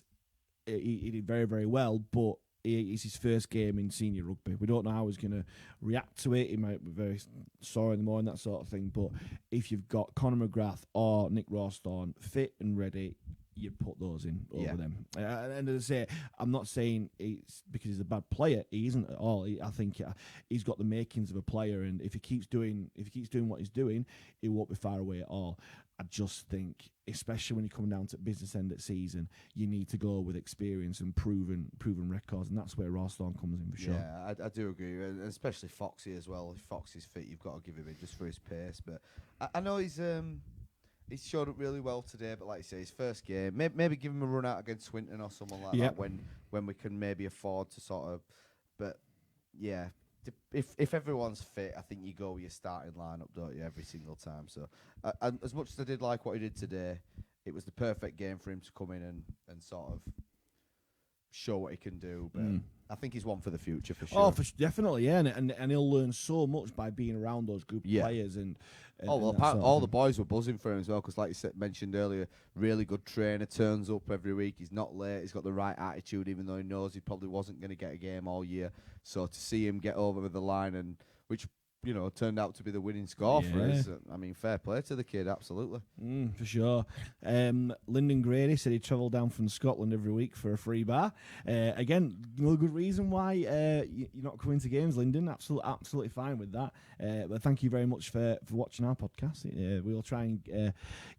did very, very well, but it's his first game in senior rugby. We don't know how he's going to react to it. He might be very sore in the morning, that sort of thing. But if you've got Conor McGrath or Nick Rawstorn fit and ready, you'd put those in Yeah. over them. And as I say, I'm not saying it's because he's a bad player. He isn't at all. I think he's got the makings of a player, and if he keeps doing what he's doing, he won't be far away at all. I just think, especially when you come down to business end of season, you need to go with experience and proven records, and that's where Rawstorm comes in for sure. Yeah, I do agree, and especially Foxy as well. If Foxy's fit, you've got to give him it just for his pace. But I know he's showed up really well today. But like you say, his first game, maybe give him a run out against Swinton or someone like that when we can maybe afford to sort of. But yeah. If everyone's fit, I think you go with your starting lineup, don't you, every single time. So, and as much as I did like what he did today, it was the perfect game for him to come in and sort of show what he can do. But I think he's one for the future for sure. Oh, definitely, yeah, and he'll learn so much by being around those group of players. And all the boys were buzzing for him as well, because like you mentioned earlier, really good trainer, turns up every week. He's not late. He's got the right attitude, even though he knows he probably wasn't going to get a game all year. So to see him get over the line, and which turned out to be the winning score for us. I mean, fair play to the kid, absolutely. For sure. Lyndon Grady said he travelled down from Scotland every week for a free bar. Again, no good reason why you're not coming to games, Lyndon. Absolutely fine with that. But thank you very much for watching our podcast. We'll try and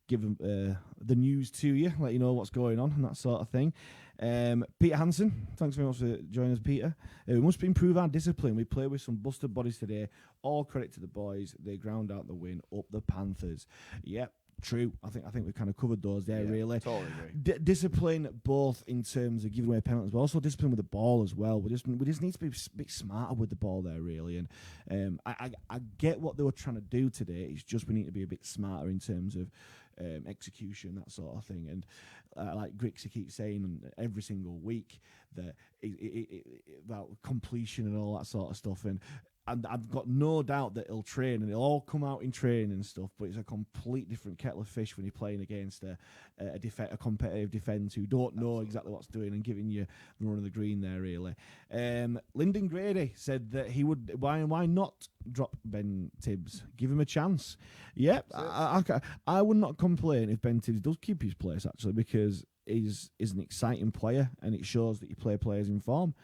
give the news to you, let you know what's going on and that sort of thing. Peter Hansen, thanks very much for joining us, Peter. We must improve our discipline. We played with some busted bodies today. All credit to the boys. They ground out the win up the Panthers. Yep, true. I think we kind of covered those there, really. Totally agree. Discipline, both in terms of giving away penalties, but also discipline with the ball as well. We just need to be a bit smarter with the ball there, really. And I get what they were trying to do today. It's just we need to be a bit smarter in terms of execution, that sort of thing. And like Grixie keeps saying every single week, that about completion and all that sort of stuff. And I've got no doubt that he'll train and it'll all come out in training and stuff, but it's a complete different kettle of fish when you're playing against a competitive defence who don't know exactly what's doing and giving you the run of the green there, really. Lyndon Grady said that he would, why not drop Ben Tibbs? Give him a chance. Yep, I would not complain if Ben Tibbs does keep his place, actually, because he's an exciting player and it shows that you play players in form.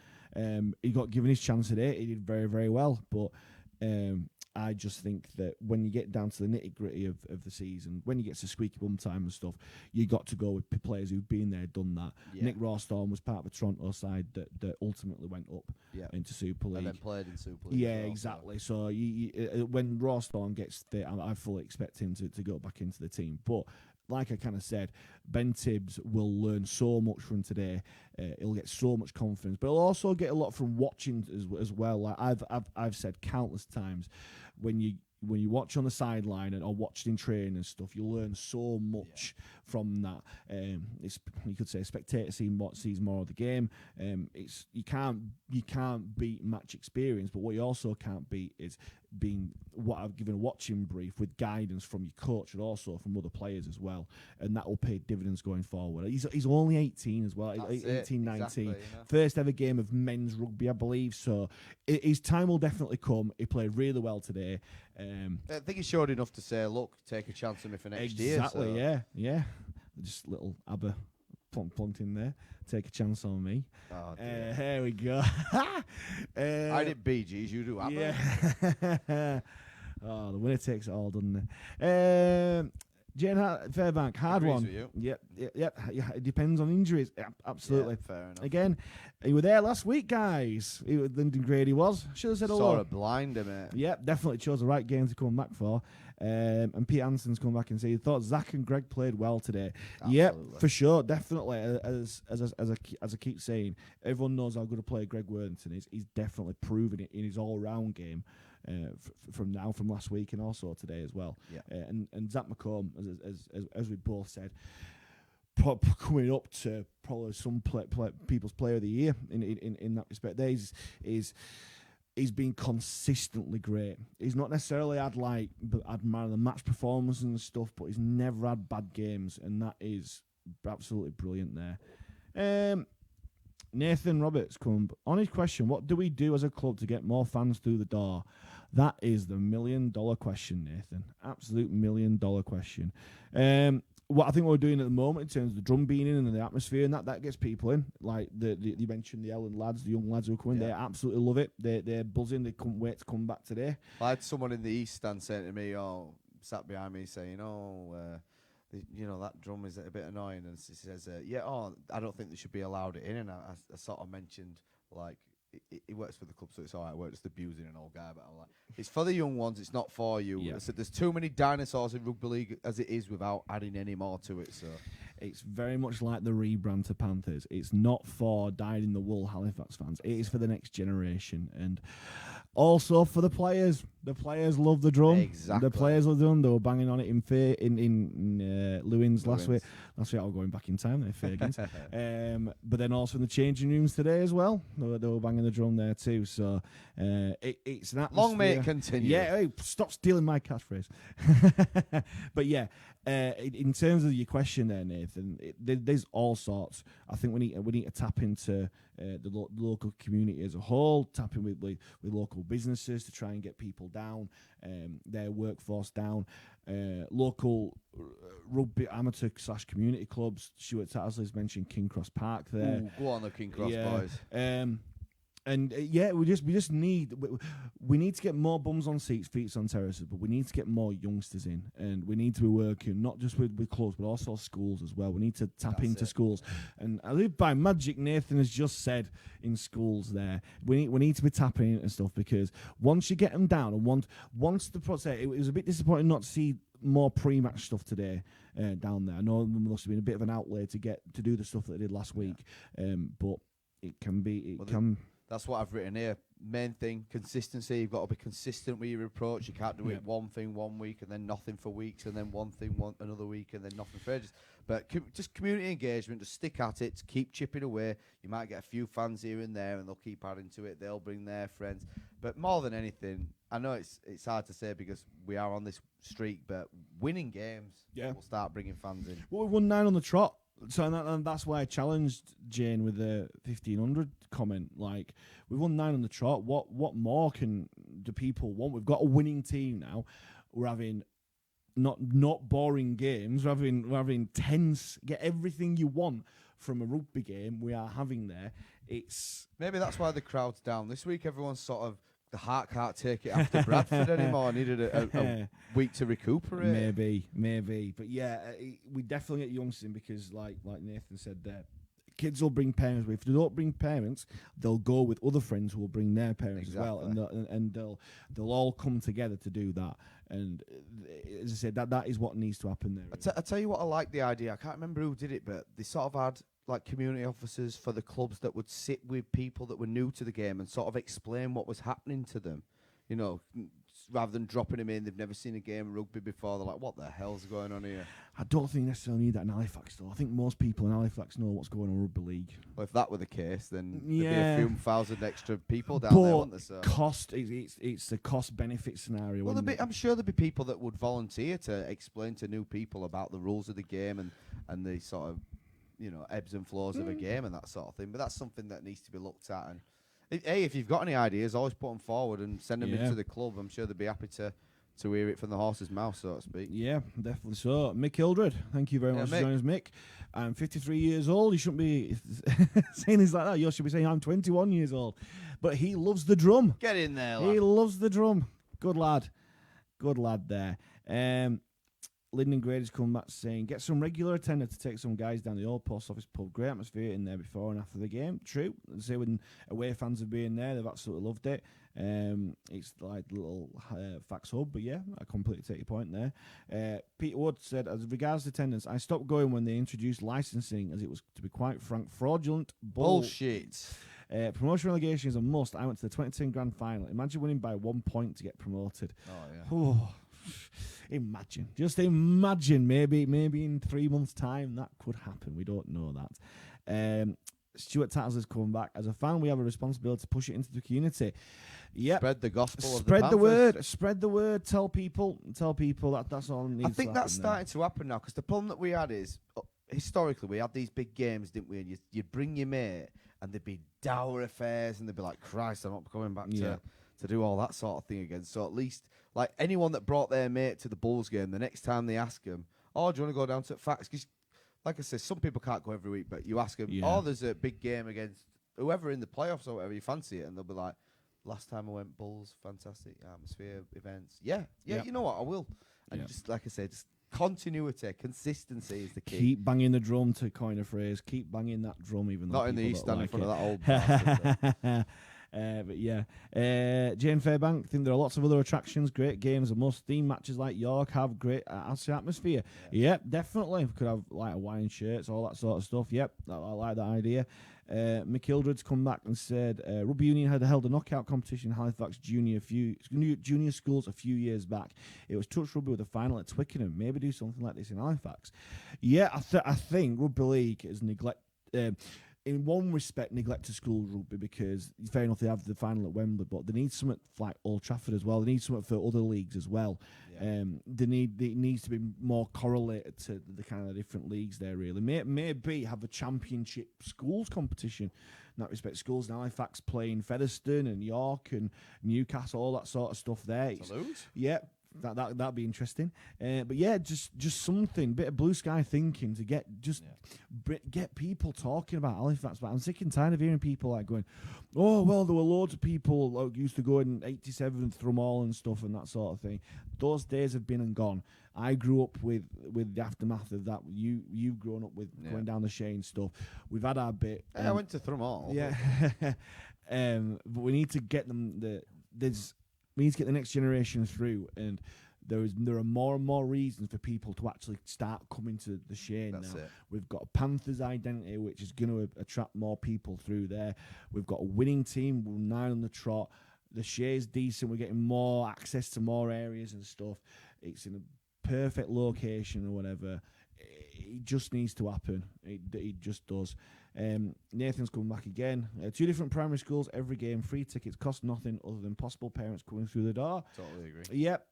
He got given his chance today. He did very, very well. But I just think that when you get down to the nitty-gritty of the season, when you get to squeaky bum time and stuff, you got to go with players who've been there, done that. Yeah. Nick Rawstorm was part of the Toronto side that ultimately went up into Super League. And then played in Super League. Yeah, exactly. So when Rawstorm gets there, I fully expect him to go back into the team. But like I kind of said, Ben Tibbs will learn so much from today. He'll get so much confidence, but he'll also get a lot from watching as well. Like I've said countless times, when you watch on the sideline or watch in training and stuff, you learn so much from that. You could say a spectator sees more of the game. You can't beat match experience, but what you also can't beat is being what I've given a watching brief with guidance from your coach and also from other players as well, and that will pay dividends going forward. He's only 18 as well. That's 18, 19. Exactly, First ever game of men's rugby, I believe. So his time will definitely come. He played really well today. I think he showed enough to say, look, take a chance on me for next year. Exactly, yeah. Just little ABBA plunked in there. Take a chance on me. Oh, here we go. I did BGs, you do ABBA. Yeah. Oh, the winner takes it all, doesn't it? Jane Fairbank, hard Agrees one. with you. Yep. It depends on injuries. Absolutely. Yeah, fair enough. Again, you were there last week, guys. Lyndon Grady was. Should have said hello. Sort of blinder, mate. Yep, definitely chose the right game to come back for. And Pete Anson's come back and said he thought Zach and Greg played well today. Absolutely. Yep, for sure, definitely. As I keep saying, everyone knows how good a player Greg Worthington is. He's definitely proven it in his all-round game. From last week and also today as well. Yeah. And Zach McComb, as we both said, coming up to probably some people's player of the year in that respect. He's been consistently great. He's not necessarily had man of the match performances and stuff, but he's never had bad games, and that is absolutely brilliant there. Nathan Roberts come on his question, what do we do as a club to get more fans through the door? That is the $1 million question, Nathan. Absolute $1 million question. what I think we're doing at the moment in terms of the drum being in and the atmosphere and that gets people in. Like you mentioned the Ellen lads, the young lads who are coming, they absolutely love it. They're buzzing. They couldn't wait to come back today. I had someone in the East stand saying to me, sat behind me saying, that drum is a bit annoying, and he says, I don't think they should be allowed it in. And I sort of mentioned, like, he works for the club, so it's all right. We're just abusing an old guy, but I'm like, it's for the young ones. It's not for you. Yeah. I said, there's too many dinosaurs in rugby league as it is without adding any more to it. So it's very much like the rebrand to Panthers. It's not for dyed-in-the-wool Halifax fans. It is for the next generation, and also for the players. The players love the drum. Exactly. The players love the drum. They were banging on it in Lewins last week. Last week I was going back in time. They're Fagans. But then also in the changing rooms today as well. They were banging the drum there too. So it's an atmosphere. Long may it continue. Yeah, hey, stop stealing my catchphrase. But yeah, in terms of your question there, Nathan, there's all sorts. I think we need to tap into the local community as a whole, tap in with local businesses to try and get people down, their workforce down, local rugby amateur / community clubs. Stuart Tattersley's mentioned King Cross Park there. Ooh, go on the King Cross boys. We just need to get more bums on seats, feet on terraces, but we need to get more youngsters in, and we need to be working not just with clubs but also schools as well. We need to tap into schools, and I live by magic. Nathan has just said in schools there we need to be tapping into stuff, because once you get them down, and once the process, it was a bit disappointing not to see more pre-match stuff today down there. I know there must have been a bit of an outlay to do the stuff that they did last week, but it can be That's what I've written here. Main thing, consistency. You've got to be consistent with your approach. You can't do it one thing 1 week and then nothing for weeks, and then one thing another week and then nothing for ages. But just community engagement, just stick at it, keep chipping away. You might get a few fans here and there, and they'll keep adding to it. They'll bring their friends. But more than anything, I know it's hard to say because we are on this streak, but winning games will start bringing fans in. Well, we won 9 on the trot. So and that's why I challenged Jane with the 1500 comment. Like, we won 9 on the trot. What more do people want? We've got a winning team now. We're having not boring games. We're having tense. Get everything you want from a rugby game. We are having there. It's maybe that's why the crowd's down this week. Everyone's sort of. The heart can't take it after Bradford anymore. Needed a week to recuperate. Maybe. But yeah, we definitely get youngsters in, because like Nathan said there, kids will bring parents. If they don't bring parents, they'll go with other friends who will bring their parents as well, and they'll all come together to do that. And as I said, that is what needs to happen there. I tell you what, I like the idea. I can't remember who did it, but they sort of had like community officers for the clubs that would sit with people that were new to the game and sort of explain what was happening to them, rather than dropping them in. They've never seen a game of rugby before. They're like, what the hell's going on here? I don't think you necessarily need that in Halifax, though. I think most people in Halifax know what's going on in rugby league. Well, if that were the case, then there'd be a few thousand extra people down there, wouldn't there? So cost, it's the cost-benefit scenario. Well, I'm sure there'd be people that would volunteer to explain to new people about the rules of the game and the sort of ebbs and flows of a game and that sort of thing. But that's something that needs to be looked at. And if you've got any ideas, always put them forward and send them into the club. I'm sure they'd be happy to hear it from the horse's mouth, so to speak. Yeah, definitely so. Mick Hildred, thank you very much for joining us, Mick. I'm 53 years old. You shouldn't be saying things like that. You should be saying I'm 21 years old. But he loves the drum. Get in there, lad. He loves the drum. Good lad. Good lad there. Lyndon Grady's come back saying, get some regular attendance to take some guys down the old post office pub. Great atmosphere in there before and after the game. True. Say when away fans have been there, they've absolutely loved it. It's like a little fax hub, but yeah, I completely take your point there. Peter Wood said, as regards to attendance, I stopped going when they introduced licensing, as it was, to be quite frank, fraudulent bullshit. Promotion relegation is a must. I went to the 2010 grand final. Imagine winning by 1 point to get promoted. Oh, yeah. Imagine. Just imagine. Maybe in 3 months' time that could happen. We don't know that. Stuart Tattles has come back. As a fan, we have a responsibility to push it into the community. Yep. Spread the gospel of the Spread the Panthers. word. Spread the word. Tell people that's all that needs to happen. I think that's starting to happen now, because the problem that we had is, historically, we had these big games, didn't we? And you'd bring your mate, and there'd be dour affairs, and they'd be like, Christ, I'm not coming back to do all that sort of thing again. So at least, like, anyone that brought their mate to the Bulls game, the next time they ask them, "Oh, do you want to go down to Facts?" 'Cause like I said, some people can't go every week, but you ask them, Yeah. "Oh, there's a big game against whoever in the playoffs or whatever, you fancy it?" And they'll be like, "Last time I went, Bulls, fantastic atmosphere, events. Yeah, Yep. you know what, I will." And Yep. just like I said, just continuity, consistency is the key. Keep banging the drum, to coin a phrase. Keep banging that drum, even though Not in the people East don't Stand in like front of that old bastard. But yeah, Jane Fairbank, think there are lots of other attractions, great games, and most theme matches like York have great atmosphere. Yep, definitely. We could have like Hawaiian shirts, all that sort of stuff. Yep, I like that idea. McKildred's come back and said Rugby Union had held a knockout competition in Halifax junior schools a few years back. It was touch rugby with a final at Twickenham. Maybe do something like this in Halifax. Yeah, I think Rugby League is in one respect, neglected school rugby, because fair enough, they have the final at Wembley, but they need something like Old Trafford as well. They need something for other leagues as well. Yeah. It needs to be more correlated to the kind of different leagues there, really. Maybe have a championship schools competition. In that respect, schools in Halifax playing Featherstone and York and Newcastle, all that sort of stuff there. Toulouse? Yeah. That'd be interesting, but yeah, just something, bit of blue sky thinking to get people talking about Halifax. But I'm sick and tired of hearing people like going, "Oh well, there were loads of people like, used to go in 87 Thrum Hall and stuff and that sort of thing." Those days have been and gone. I grew up with the aftermath of that. You've grown up with going down the Shay and stuff. We've had our bit. I went to Thrum Hall. Yeah, but we need to get them. We need to get the next generation through, and there are more and more reasons for people to actually start coming to the Shay now. That's it. We've got a Panthers identity, which is going to attract more people through there. We've got a winning team, we're 9 on the trot. The Shay's decent. We're getting more access to more areas and stuff. It's in a perfect location or whatever. It just needs to happen. It just does. Nathan's coming back again. 2 different primary schools, every game, free tickets, cost nothing other than possible parents coming through the door. Totally agree. Yep.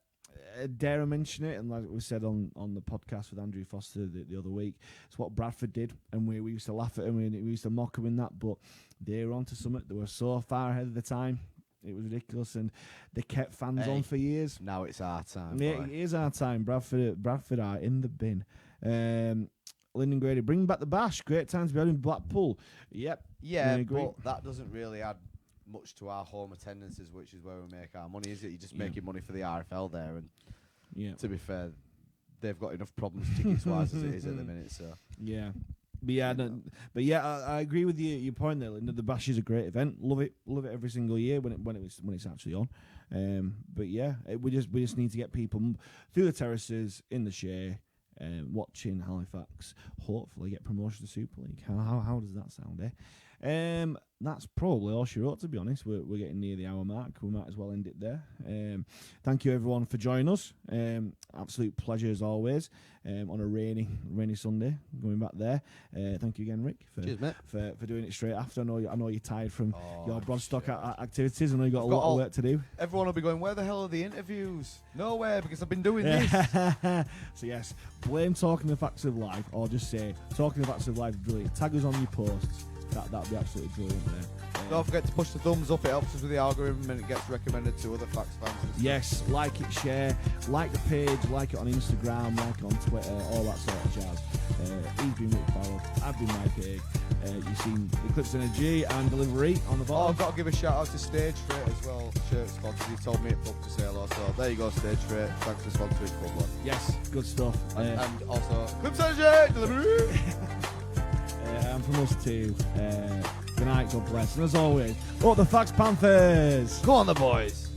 Dare I mention it? And like we said on the podcast with Andrew Foster the other week, it's what Bradford did, and we used to laugh at them and we used to mock them in that, but they were onto something. They were so far ahead of the time. It was ridiculous, and they kept fans on for years. Now it's our time. Yeah, it is our time. Bradford are in the bin. Lyndon Grady, bring back the bash. Great time to be out in Blackpool. Yep. Yeah, but that doesn't really add much to our home attendances, which is where we make our money, is it? You're just making money for the RFL there, and to be fair, they've got enough problems tickets-wise as it is at the minute. So yeah. But I agree with you. Your point there, Linda. The bash is a great event. Love it every single year when it's actually on. But yeah, we just need to get people through the terraces in the Shay, watching Halifax. Hopefully, get promotion to Super League. How does that sound, eh? That's probably all she wrote, to be honest. We're getting near the hour mark. We might as well end it there. Thank you, everyone, for joining us. Absolute pleasure, as always, on a rainy Sunday, going back there. Thank you again, Rick, for doing it straight after. I know you're tired from your Broadstock activities. I know you've got a lot of work to do. Everyone will be going, where the hell are the interviews? Nowhere, because I've been doing this. So, yes, blame Talking the Facts of Life, or just say, Talking the Facts of Life is brilliant. Tag us on your posts. That'd be absolutely brilliant there. Don't forget to push the thumbs up. It helps us with the algorithm and it gets recommended to other Facts fans. Yes, like it, share, like the page, like it on Instagram, like it on Twitter, all that sort of jazz. He's been Rick Farrell, I've been Mike Haig. You've seen Eclipse Energy and Delivery on the bottom. I've got to give a shout out to Stage Freight as well. Shirt sponsors. He told me at Pub to say hello. So there you go, Stage Freight. Thanks for sponsoring football. Yes, good stuff. And also Eclipse Energy, Delivery. And from us too. Good night, God bless. And as always, up the Facts Panthers! Go on, the boys.